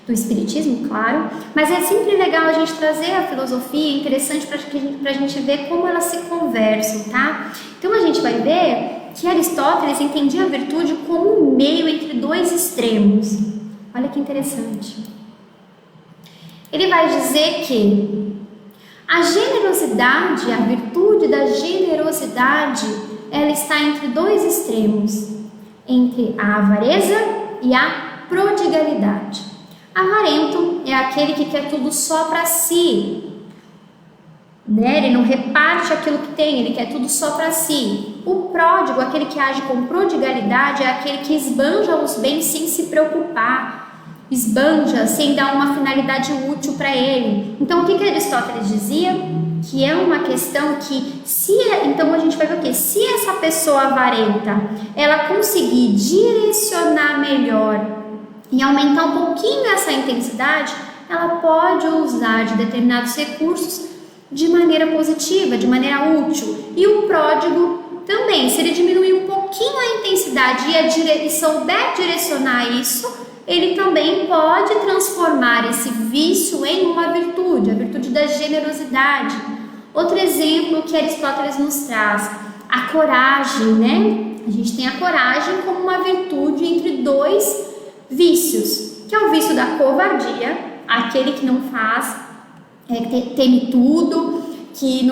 do espiritismo, claro, mas é sempre legal a gente trazer a filosofia, é interessante para a gente ver como elas se conversam, tá? Então a gente vai ver que Aristóteles entendia a virtude como um meio entre 2 extremos. Olha que interessante. Ele vai dizer que a generosidade, a virtude da generosidade, ela está entre 2 extremos, entre a avareza e a prodigalidade. Avarento é aquele que quer tudo só para si, né? Ele não reparte aquilo que tem, ele quer tudo só para si. O pródigo, aquele que age com prodigalidade, é aquele que esbanja os bens sem se preocupar, esbanja sem dar uma finalidade útil para ele. Então, o que Aristóteles dizia? Que é uma questão que, então a gente vai ver o quê? Se essa pessoa avarenta, ela conseguir direcionar melhor e aumentar um pouquinho essa intensidade, ela pode usar de determinados recursos de maneira positiva, de maneira útil. E o pródigo também, se ele diminuir um pouquinho a intensidade e souber direcionar isso, ele também pode transformar esse vício em uma virtude, a virtude da generosidade. Outro exemplo que Aristóteles nos traz, a coragem, né? A gente tem a coragem como uma virtude entre 2 vícios, que é o vício da covardia, aquele que não faz, teme tudo, que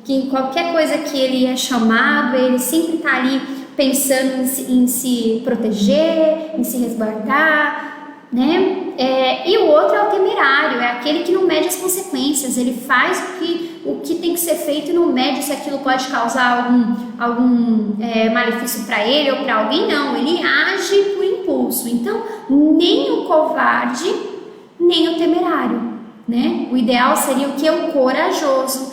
em qualquer coisa que ele é chamado, ele sempre está ali pensando em se proteger, em se resguardar, né? E o outro é o temerário, é aquele que não mede as consequências, ele faz o que tem que ser feito e não mede se aquilo pode causar algum malefício para ele ou para alguém, não, ele age por impulso. Então, nem o covarde, nem o temerário, né? O ideal seria o que? O corajoso.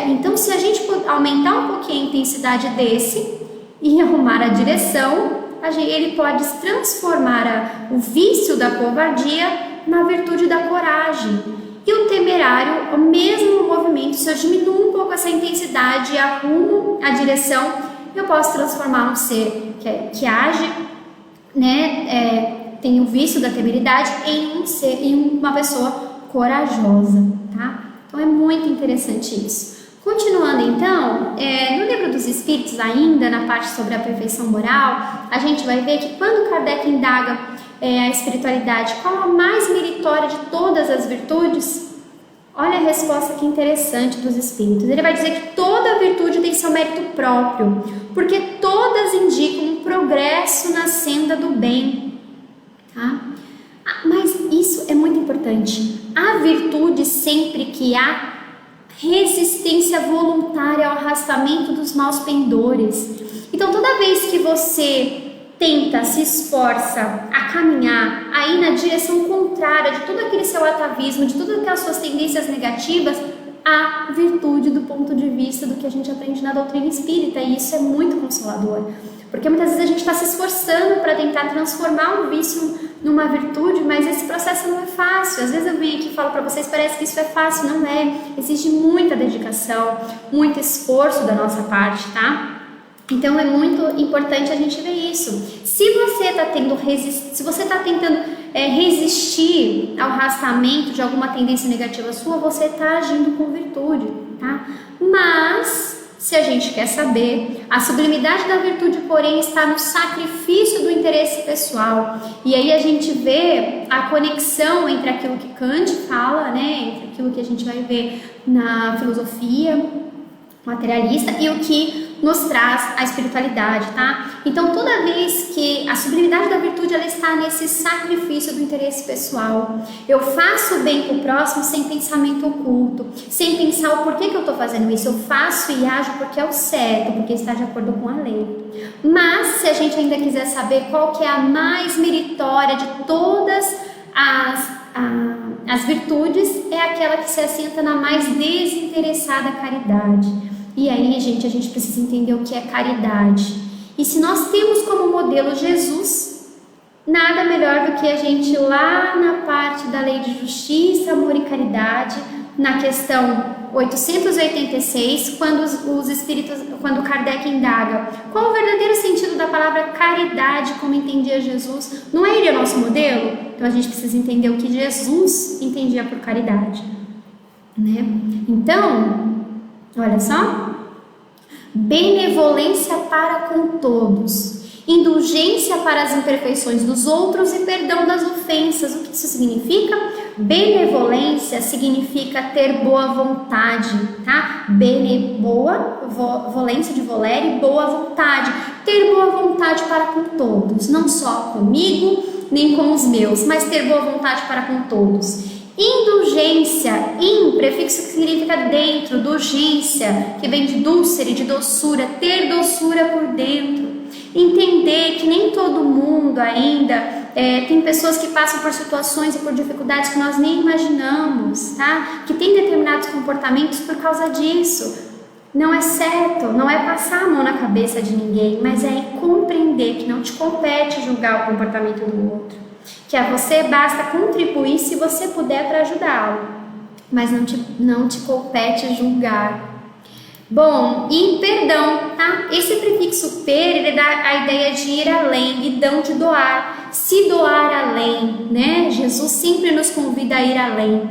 Então, se a gente aumentar um pouquinho a intensidade desse e arrumar a direção, ele pode transformar o vício da covardia na virtude da coragem. E o temerário, o mesmo movimento, se eu diminuo um pouco essa intensidade e arrumo a direção, eu posso transformar um ser que age, né, tem o vício da temeridade em uma pessoa corajosa, tá? Então é muito interessante isso. Continuando então, no Livro dos Espíritos, ainda na parte sobre a perfeição moral, a gente vai ver que quando Kardec indaga a espiritualidade, qual a mais meritória de todas as virtudes, olha a resposta que interessante dos Espíritos. Ele vai dizer que toda virtude tem seu mérito próprio, porque todas indicam um progresso na senda do bem, tá? Mas isso é muito importante. A virtude sempre que há resistência voluntária ao arrastamento dos maus pendores. Então, toda vez que você tenta, se esforça a caminhar, a ir na direção contrária de todo aquele seu atavismo, de todas aquelas suas tendências negativas, há virtude do ponto de vista do que a gente aprende na doutrina espírita, e isso é muito consolador. Porque muitas vezes a gente está se esforçando para tentar transformar um vício numa virtude, mas esse processo não é fácil. Às vezes eu venho aqui e falo para vocês, parece que isso é fácil, não é. Exige muita dedicação, muito esforço da nossa parte, tá? Então é muito importante a gente ver isso. Se você está tentando resistir ao arrastamento de alguma tendência negativa sua, você está agindo com virtude, tá? Mas se a gente quer saber, a sublimidade da virtude, porém, está no sacrifício do interesse pessoal. E aí a gente vê a conexão entre aquilo que Kant fala, né, entre aquilo que a gente vai ver na filosofia materialista e o que nos traz a espiritualidade, tá? Então, toda vez que a sublimidade da virtude, ela está nesse sacrifício do interesse pessoal. Eu faço o bem para o próximo sem pensamento oculto, sem pensar o porquê que eu estou fazendo isso. Eu faço e ajo porque é o certo, porque está de acordo com a lei. Mas, se a gente ainda quiser saber qual que é a mais meritória de todas as virtudes, é aquela que se assenta na mais desinteressada caridade. E aí, gente, a gente precisa entender o que é caridade. E se nós temos como modelo Jesus, nada melhor do que a gente lá na parte da lei de justiça, amor e caridade, na questão 886, quando Kardec indaga qual o verdadeiro sentido da palavra caridade, como entendia Jesus, não é ele o nosso modelo? Então a gente precisa entender o que Jesus entendia por caridade, né? Então, olha só, benevolência para com todos, indulgência para as imperfeições dos outros e perdão das ofensas. O que isso significa? Benevolência significa ter boa vontade, tá? Volência de volere, boa vontade. Ter boa vontade para com todos, não só comigo, nem com os meus, mas ter boa vontade para com todos. Indulgência, prefixo que significa dentro, dulgência, que vem de dulcere, de doçura, ter doçura por dentro. Entender que nem todo mundo ainda tem pessoas que passam por situações e por dificuldades que nós nem imaginamos, tá? Que tem determinados comportamentos por causa disso. Não é certo, não é passar a mão na cabeça de ninguém, mas é compreender que não te compete julgar o comportamento do outro. Que a você basta contribuir se você puder para ajudá-lo, mas não te compete julgar. Bom, e perdão, tá? Esse prefixo per, ele dá a ideia de ir além, e dão de doar, se doar além, né? Jesus sempre nos convida a ir além.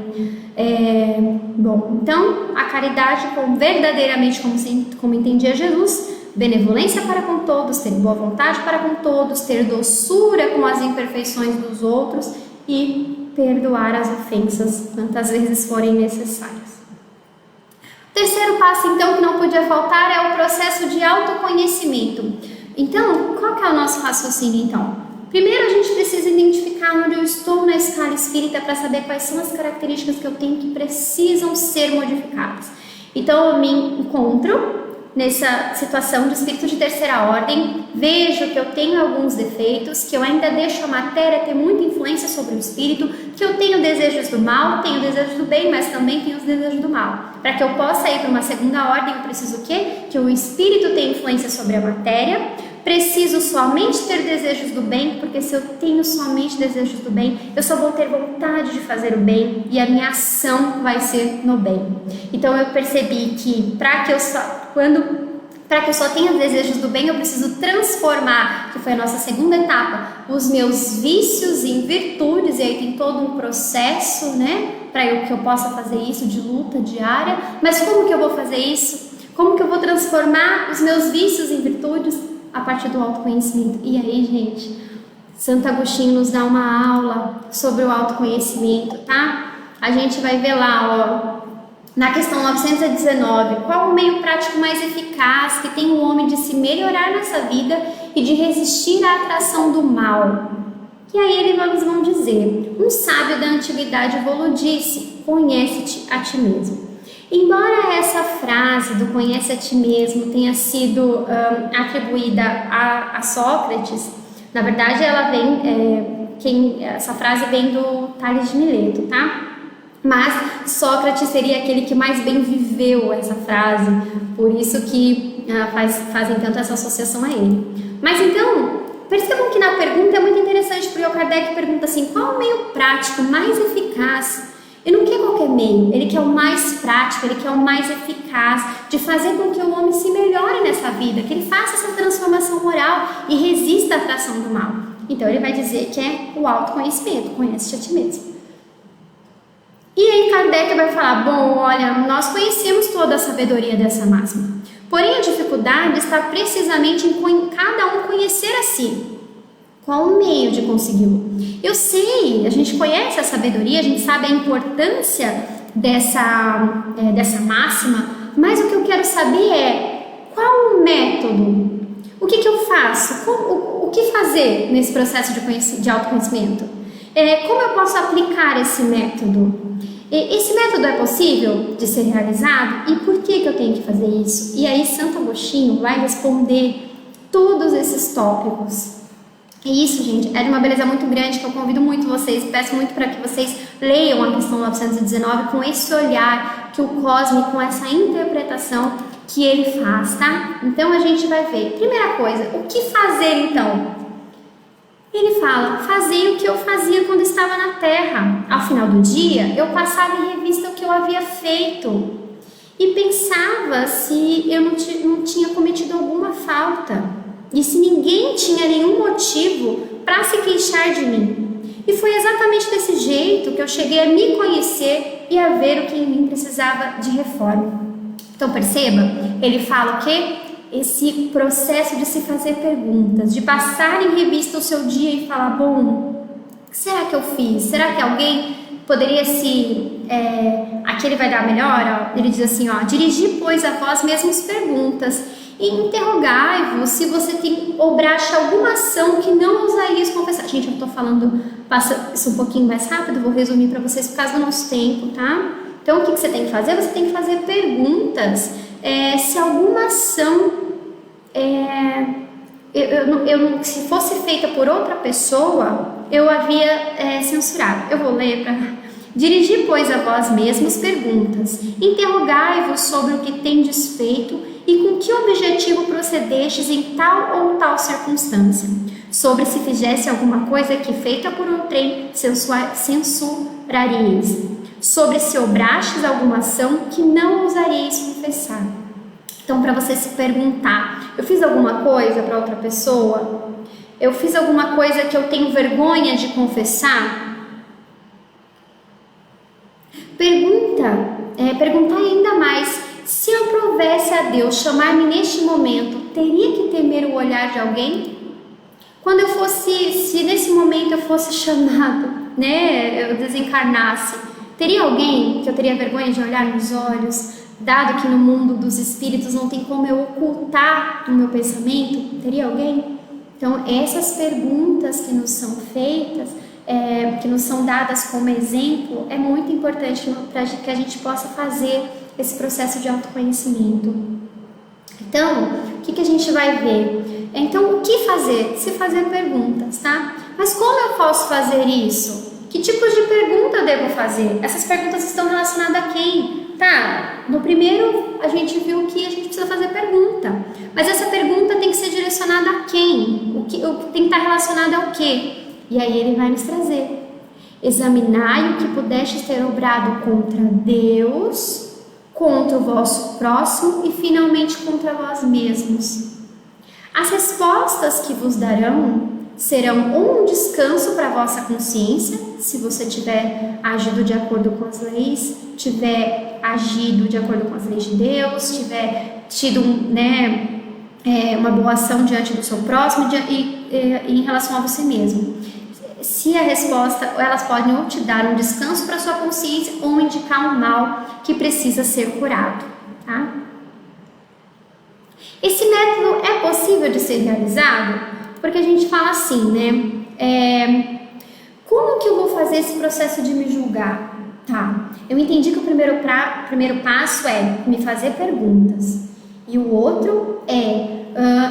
Bom, então, a caridade verdadeiramente como entendia Jesus, benevolência para com todos, ter boa vontade para com todos, ter doçura com as imperfeições dos outros e perdoar as ofensas quantas vezes forem necessárias. O terceiro passo, então, que não podia faltar é o processo de autoconhecimento. Então, qual que é o nosso raciocínio, então? Primeiro, a gente precisa identificar onde eu estou na escala espírita para saber quais são as características que eu tenho que precisam ser modificadas. Então, eu me encontro nessa situação de espírito de terceira ordem, vejo que eu tenho alguns defeitos, que eu ainda deixo a matéria ter muita influência sobre o espírito, que eu tenho desejos do mal, tenho desejos do bem, mas também tenho os desejos do mal. Para que eu possa ir para uma segunda ordem, eu preciso o quê? Que o espírito tenha influência sobre a matéria. Preciso somente ter desejos do bem, porque se eu tenho somente desejos do bem, eu só vou ter vontade de fazer o bem e a minha ação vai ser no bem. Então eu percebi que para que eu só tenha desejos do bem, eu preciso transformar, que foi a nossa segunda etapa, os meus vícios em virtudes, e aí tem todo um processo, né, para que eu possa fazer isso de luta diária, mas como que eu vou fazer isso? Como que eu vou transformar os meus vícios em virtudes a partir do autoconhecimento? E aí, gente, Santo Agostinho nos dá uma aula sobre o autoconhecimento, tá? A gente vai ver lá, ó, na questão 919, qual o meio prático mais eficaz que tem o homem de se melhorar nessa vida e de resistir à atração do mal? E aí eles vão dizer, um sábio da antiguidade Volo disse, conhece-te a ti mesmo. Embora essa frase do conhece a ti mesmo tenha sido atribuída a Sócrates, na verdade ela vem, essa frase vem do Tales de Mileto, tá? Mas Sócrates seria aquele que mais bem viveu essa frase, por isso que fazem tanto essa associação a ele. Mas então, percebam que na pergunta é muito interessante, porque o Kardec pergunta assim, qual o meio prático mais eficaz? Ele não quer qualquer meio, ele quer o mais prático, ele quer o mais eficaz de fazer com que o homem se melhore nessa vida, que ele faça essa transformação moral e resista à atração do mal. Então ele vai dizer que é o autoconhecimento, conhece-te a ti mesmo. E aí Kardec vai falar, bom, olha, nós conhecemos toda a sabedoria dessa máxima, porém a dificuldade está precisamente em cada um conhecer a si. Qual o meio de consegui-lo? Eu sei, a gente conhece a sabedoria, a gente sabe a importância dessa máxima, mas o que eu quero saber é qual o método? O que eu faço? O que fazer nesse processo de autoconhecimento? Como eu posso aplicar esse método? Esse método é possível de ser realizado? E por que eu tenho que fazer isso? E aí Santo Agostinho vai responder todos esses tópicos. E isso, gente, é de uma beleza muito grande que eu convido muito vocês, peço muito para que vocês leiam a questão 919 com esse olhar que o Cosme, com essa interpretação que ele faz, tá? Então a gente vai ver. Primeira coisa, o que fazer então? Ele fala, fazei o que eu fazia quando estava na terra. Ao final do dia, eu passava em revista o que eu havia feito e pensava se eu não tinha cometido alguma falta. E se ninguém tinha nenhum motivo para se queixar de mim. E foi exatamente desse jeito que eu cheguei a me conhecer e a ver o que em mim precisava de reforma. Então perceba, ele fala o quê? Esse processo de se fazer perguntas, de passar em revista o seu dia e falar, bom, o que será que eu fiz? Será que alguém poderia aqui ele vai dar melhor, ó, ele diz assim, ó, dirigir, pois, a vós mesmos perguntas, e interrogai-vos se você tem obracha alguma ação que não ousarias confessar. Gente, eu tô falando, passa isso um pouquinho mais rápido, vou resumir para vocês por causa do nosso tempo, tá? Então, o que você tem que fazer? Você tem que fazer perguntas, se alguma ação, se fosse feita por outra pessoa, eu havia censurado. Eu vou ler para... Dirigi, pois, a vós mesmos perguntas, interrogai-vos sobre o que tendes feito e com que objetivo procedestes em tal ou tal circunstância, sobre se fizesse alguma coisa que feita por outrem censuraríeis, sobre se obrastes alguma ação que não ousaríeis confessar. Então, para você se perguntar, eu fiz alguma coisa para outra pessoa? Eu fiz alguma coisa que eu tenho vergonha de confessar? Perguntar ainda mais, se eu provesse a Deus chamar-me neste momento, teria que temer o olhar de alguém? Quando se nesse momento eu fosse chamado, né, eu desencarnasse, teria alguém que eu teria vergonha de olhar nos olhos, dado que no mundo dos espíritos não tem como eu ocultar o meu pensamento? Teria alguém? Então, essas perguntas que nos são feitas, que nos são dadas como exemplo, é muito importante para que a gente possa fazer esse processo de autoconhecimento. Então, o que a gente vai ver? Então, o que fazer? Se fazer perguntas, tá? Mas como eu posso fazer isso? Que tipos de pergunta eu devo fazer? Essas perguntas estão relacionadas a quem? Tá, no primeiro a gente viu que a gente precisa fazer pergunta. Mas essa pergunta tem que ser direcionada a quem? O que tem que estar relacionado ao quê? E aí ele vai nos trazer. Examinai o que pudestes ter obrado contra Deus, contra o vosso próximo e finalmente contra vós mesmos. As respostas que vos darão serão ou um descanso para a vossa consciência, se você tiver agido de acordo com as leis, tiver agido de acordo com as leis de Deus, tiver tido uma boa ação diante do seu próximo e em relação a você mesmo. Se a resposta, elas podem ou te dar um descanso para sua consciência ou indicar um mal que precisa ser curado, tá? Esse método é possível de ser realizado? Porque a gente fala assim, né? Como que eu vou fazer esse processo de me julgar? Tá, eu entendi que o primeiro passo é me fazer perguntas. E o outro é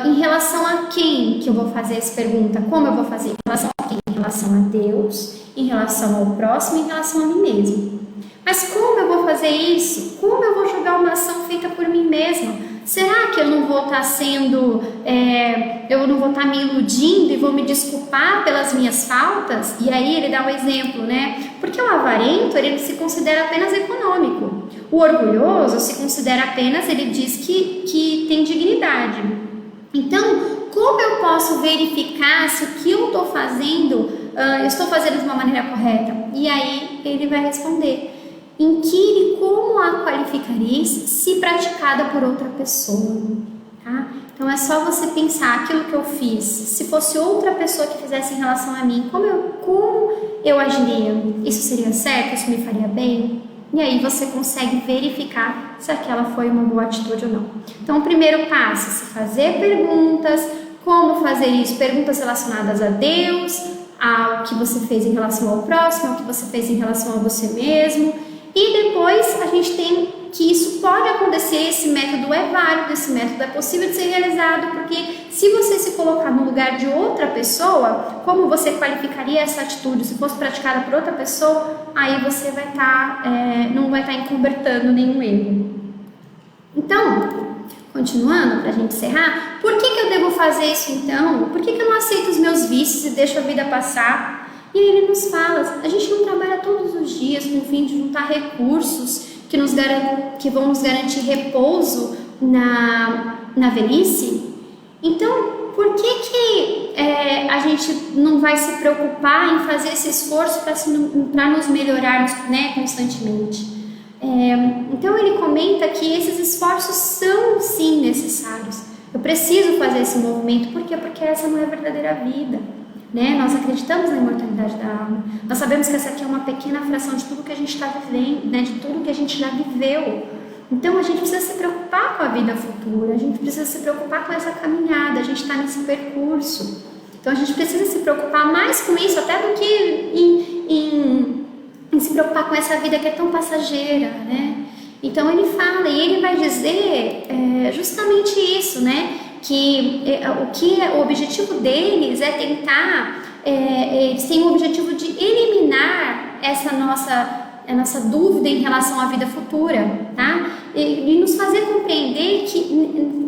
em relação a quem que eu vou fazer essa pergunta? Como eu vou fazer? Em relação a quem? Em relação a Deus, em relação ao próximo, em relação a mim mesmo. Mas como eu vou fazer isso? Como eu vou julgar uma ação feita por mim mesma? Será que eu não vou estar eu não vou estar me iludindo e vou me desculpar pelas minhas faltas? E aí ele dá um exemplo, né? Porque o avarento, ele se considera apenas econômico. O orgulhoso se considera apenas, ele diz que tem dignidade. Então, como eu posso verificar se o que eu estou fazendo, eu estou fazendo de uma maneira correta? E aí ele vai responder: inquire como a qualificareis se praticada por outra pessoa, tá? Então é só você pensar aquilo que eu fiz, se fosse outra pessoa que fizesse em relação a mim, como eu agiria? Isso seria certo? Isso me faria bem? E aí você consegue verificar se aquela foi uma boa atitude ou não. Então o primeiro passo é se fazer perguntas. Como fazer isso? Perguntas relacionadas a Deus, ao que você fez em relação ao próximo, ao que você fez em relação a você mesmo. E depois a gente tem que isso pode acontecer, esse método é válido, esse método é possível de ser realizado, porque se você se colocar no lugar de outra pessoa, como você qualificaria essa atitude se fosse praticada por outra pessoa, aí você vai não vai estar encobertando nenhum erro. Então, continuando para a gente encerrar, por que eu devo fazer isso então? Por que eu não aceito os meus vícios e deixo a vida passar? E aí ele nos fala, a gente não trabalha todos os dias com o fim de juntar recursos que vão nos garantir repouso na velhice? Então, por que a gente não vai se preocupar em fazer esse esforço para nos melhorarmos, né, constantemente? Então ele comenta que esses esforços são sim necessários. Eu preciso fazer esse movimento, por quê? Porque essa não é a verdadeira vida. Né? Nós acreditamos na imortalidade da alma, nós sabemos que essa aqui é uma pequena fração de tudo que a gente está vivendo, né? De tudo que a gente já viveu. Então a gente precisa se preocupar com a vida futura, a gente precisa se preocupar com essa caminhada, a gente está nesse percurso. Então a gente precisa se preocupar mais com isso até do que em se preocupar com essa vida que é tão passageira, né? Então ele fala, e ele vai dizer justamente isso, né? Que o objetivo deles é tentar, eles têm o objetivo de eliminar essa nossa dúvida em relação à vida futura, tá? E nos fazer compreender que,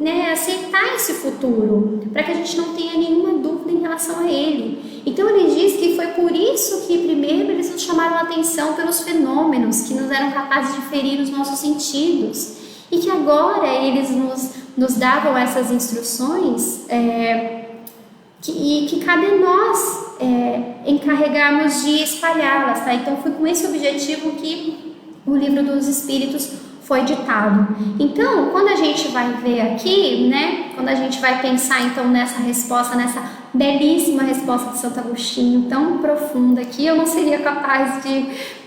né, aceitar esse futuro, para que a gente não tenha nenhuma dúvida em relação a ele. Então ele diz que foi por isso que primeiro eles nos chamaram a atenção pelos fenômenos que nos eram capazes de ferir os nossos sentidos, e que agora eles nos davam essas instruções que cabe a nós encarregarmos de espalhá-las, tá? Então foi com esse objetivo que o Livro dos Espíritos foi ditado. Então, quando a gente vai ver aqui, né, quando a gente vai pensar então nessa resposta, nessa belíssima resposta de Santo Agostinho, tão profunda, que eu não seria capaz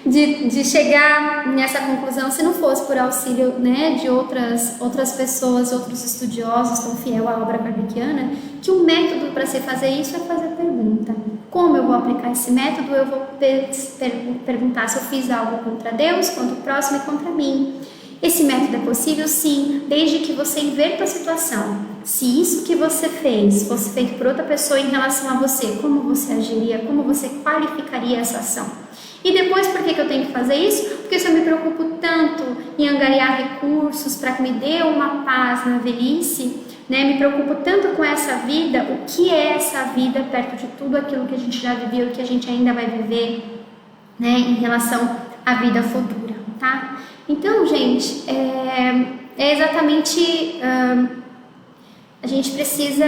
de chegar nessa conclusão se não fosse por auxílio, né, de outras pessoas, outros estudiosos tão fiel à obra kardeciana, que o método para se fazer isso é fazer pergunta. Como eu vou aplicar esse método? Eu vou perguntar se eu fiz algo contra Deus, contra o próximo e contra mim. Esse método é possível? Sim, desde que você inverta a situação. Se isso que você fez fosse feito por outra pessoa em relação a você, como você agiria, como você qualificaria essa ação? E depois, por que eu tenho que fazer isso? Porque se eu me preocupo tanto em angariar recursos para que me dê uma paz na velhice, né, me preocupo tanto com essa vida, o que é essa vida perto de tudo aquilo que a gente já viveu e que a gente ainda vai viver, né, em relação à vida futura, tá? Então, gente, é exatamente, a gente precisa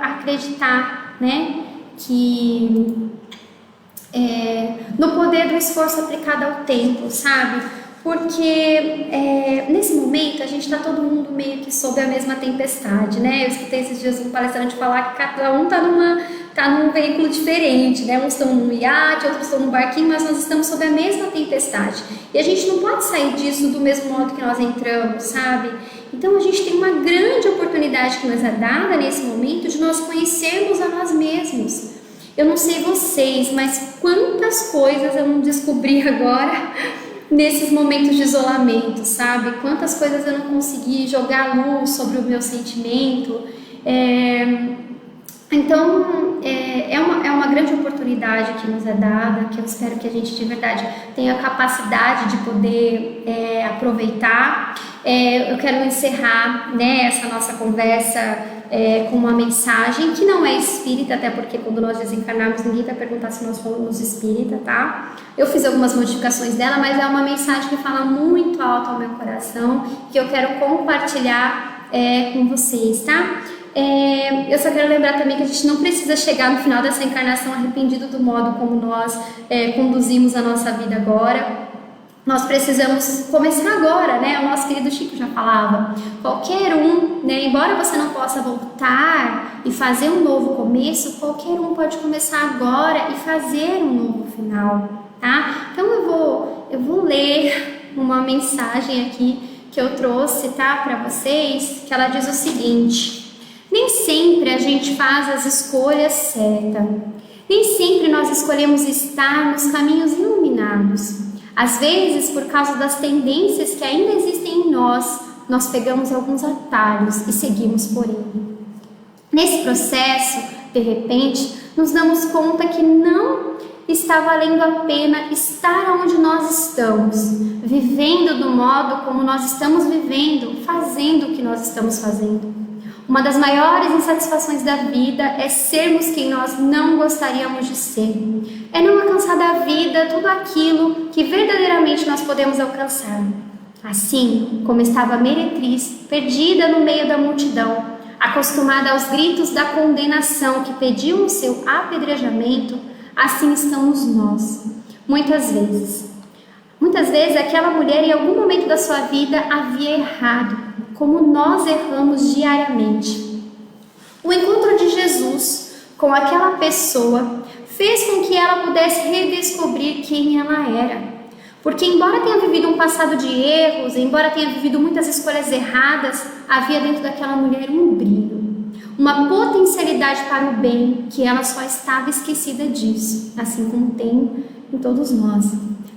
acreditar, né, que no poder do esforço aplicado ao tempo, sabe? Porque nesse momento a gente está todo mundo meio que sob a mesma tempestade, né? Eu escutei esses dias um palestrante falar que cada um tá num veículo diferente, né? Uns estão num iate, outros estão num barquinho, mas nós estamos sob a mesma tempestade. E a gente não pode sair disso do mesmo modo que nós entramos, sabe? Então a gente tem uma grande oportunidade que nos é dada nesse momento de nós conhecermos a nós mesmos. Eu não sei vocês, mas quantas coisas eu não descobri agora nesses momentos de isolamento, sabe? Quantas coisas eu não consegui jogar luz sobre o meu sentimento. Então, é uma grande oportunidade que nos é dada, que eu espero que a gente de verdade tenha a capacidade de poder aproveitar. Eu quero encerrar, né, essa nossa conversa com uma mensagem que não é espírita, até porque quando nós desencarnarmos ninguém vai perguntar se nós fomos espírita, tá? Eu fiz algumas modificações dela, mas é uma mensagem que fala muito alto ao meu coração, que eu quero compartilhar com vocês, tá? Eu só quero lembrar também que a gente não precisa chegar no final dessa encarnação arrependido do modo como nós conduzimos a nossa vida agora. Nós precisamos começar agora, né? O nosso querido Chico já falava, qualquer um, né? Embora você não possa voltar e fazer um novo começo, qualquer um pode começar agora e fazer um novo final, tá? Então eu vou ler uma mensagem aqui que eu trouxe, tá, para vocês, que ela diz o seguinte: nem sempre a gente faz as escolhas certas, nem sempre nós escolhemos estar nos caminhos iluminados. Às vezes, por causa das tendências que ainda existem em nós pegamos alguns atalhos e seguimos por ele. Nesse processo, de repente, nos damos conta que não está valendo a pena estar onde nós estamos, vivendo do modo como nós estamos vivendo, fazendo o que nós estamos fazendo. Uma das maiores insatisfações da vida é sermos quem nós não gostaríamos de ser. É não alcançar da vida tudo aquilo que verdadeiramente nós podemos alcançar. Assim como estava a meretriz, perdida no meio da multidão, acostumada aos gritos da condenação que pediam o seu apedrejamento, assim estamos nós. Muitas vezes aquela mulher em algum momento da sua vida havia errado, como nós erramos diariamente. O encontro de Jesus com aquela pessoa fez com que ela pudesse redescobrir quem ela era. Porque embora tenha vivido um passado de erros, embora tenha vivido muitas escolhas erradas, havia dentro daquela mulher um brilho, uma potencialidade para o bem, que ela só estava esquecida disso, assim como tem em todos nós.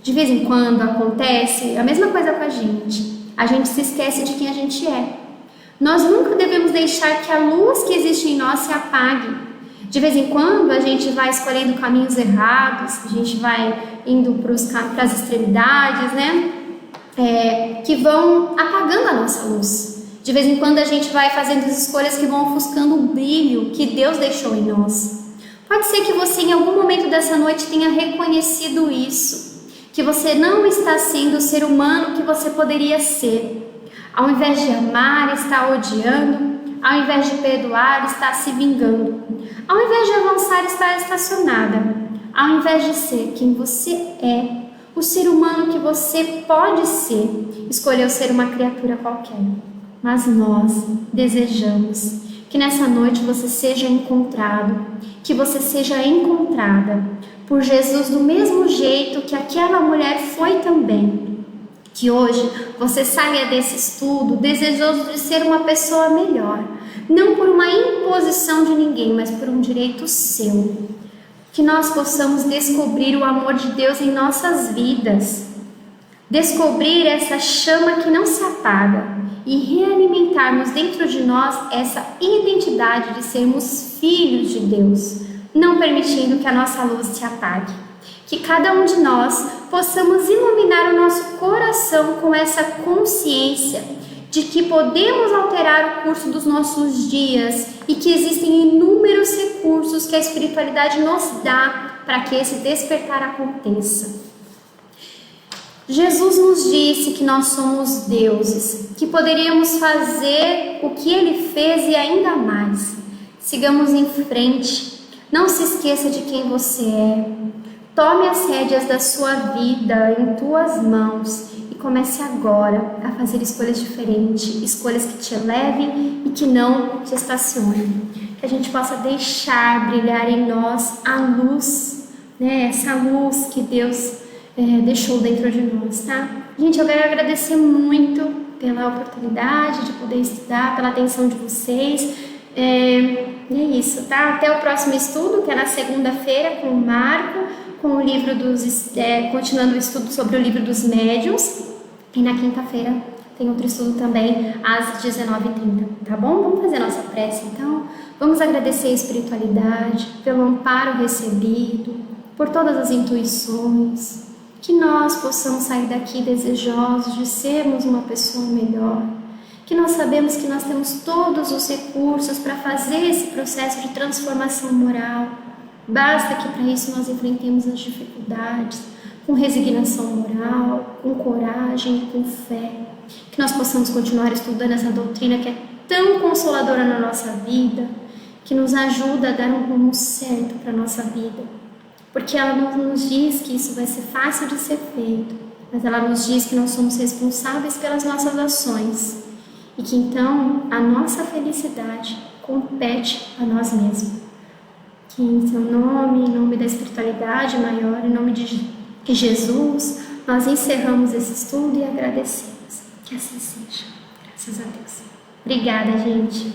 De vez em quando acontece a mesma coisa com a gente. A gente se esquece de quem a gente é. Nós nunca devemos deixar que a luz que existe em nós se apague. De vez em quando a gente vai escolhendo caminhos errados, a gente vai indo para as extremidades, né? Que vão apagando a nossa luz. De vez em quando a gente vai fazendo as escolhas que vão ofuscando o brilho que Deus deixou em nós. Pode ser que você em algum momento dessa noite tenha reconhecido isso. Que você não está sendo o ser humano que você poderia ser. Ao invés de amar, está odiando. Ao invés de perdoar, está se vingando. Ao invés de avançar, está estacionada. Ao invés de ser quem você é, o ser humano que você pode ser, escolheu ser uma criatura qualquer. Mas nós desejamos que nessa noite você seja encontrado, que você seja encontrada por Jesus do mesmo jeito que aquela mulher foi também. Que hoje você saia desse estudo desejoso de ser uma pessoa melhor, não por uma imposição de ninguém, mas por um direito seu. Que nós possamos descobrir o amor de Deus em nossas vidas, descobrir essa chama que não se apaga e realimentarmos dentro de nós essa identidade de sermos filhos de Deus, não permitindo que a nossa luz se apague. Que cada um de nós possamos iluminar o nosso coração com essa consciência de que podemos alterar o curso dos nossos dias e que existem inúmeros recursos que a espiritualidade nos dá para que esse despertar aconteça. Jesus nos disse que nós somos deuses, que poderíamos fazer o que Ele fez e ainda mais. Sigamos em frente. Não se esqueça de quem você é. Tome as rédeas da sua vida em tuas mãos e comece agora a fazer escolhas diferentes, escolhas que te elevem e que não te estacionem. Que a gente possa deixar brilhar em nós a luz, né? Essa luz que Deus deixou dentro de nós, tá? Gente, eu quero agradecer muito pela oportunidade de poder estudar, pela atenção de vocês. E é isso, tá? Até o próximo estudo, que é na segunda-feira com o Marco, com o livro continuando o estudo sobre o livro dos médiuns. E na quinta-feira tem outro estudo também às 19h30, tá bom? Vamos fazer a nossa prece então. Vamos agradecer a espiritualidade pelo amparo recebido, por todas as intuições, que nós possamos sair daqui desejosos de sermos uma pessoa melhor, que nós sabemos que nós temos todos os recursos para fazer esse processo de transformação moral. Basta que para isso nós enfrentemos as dificuldades com resignação moral, com coragem e com fé. Que nós possamos continuar estudando essa doutrina que é tão consoladora na nossa vida, que nos ajuda a dar um rumo certo para a nossa vida. Porque ela não nos diz que isso vai ser fácil de ser feito, mas ela nos diz que nós somos responsáveis pelas nossas ações e que então a nossa felicidade compete a nós mesmos. Que em seu nome, em nome da espiritualidade maior, em nome de Jesus, nós encerramos esse estudo e agradecemos. Que assim seja. Graças a Deus. Obrigada, gente.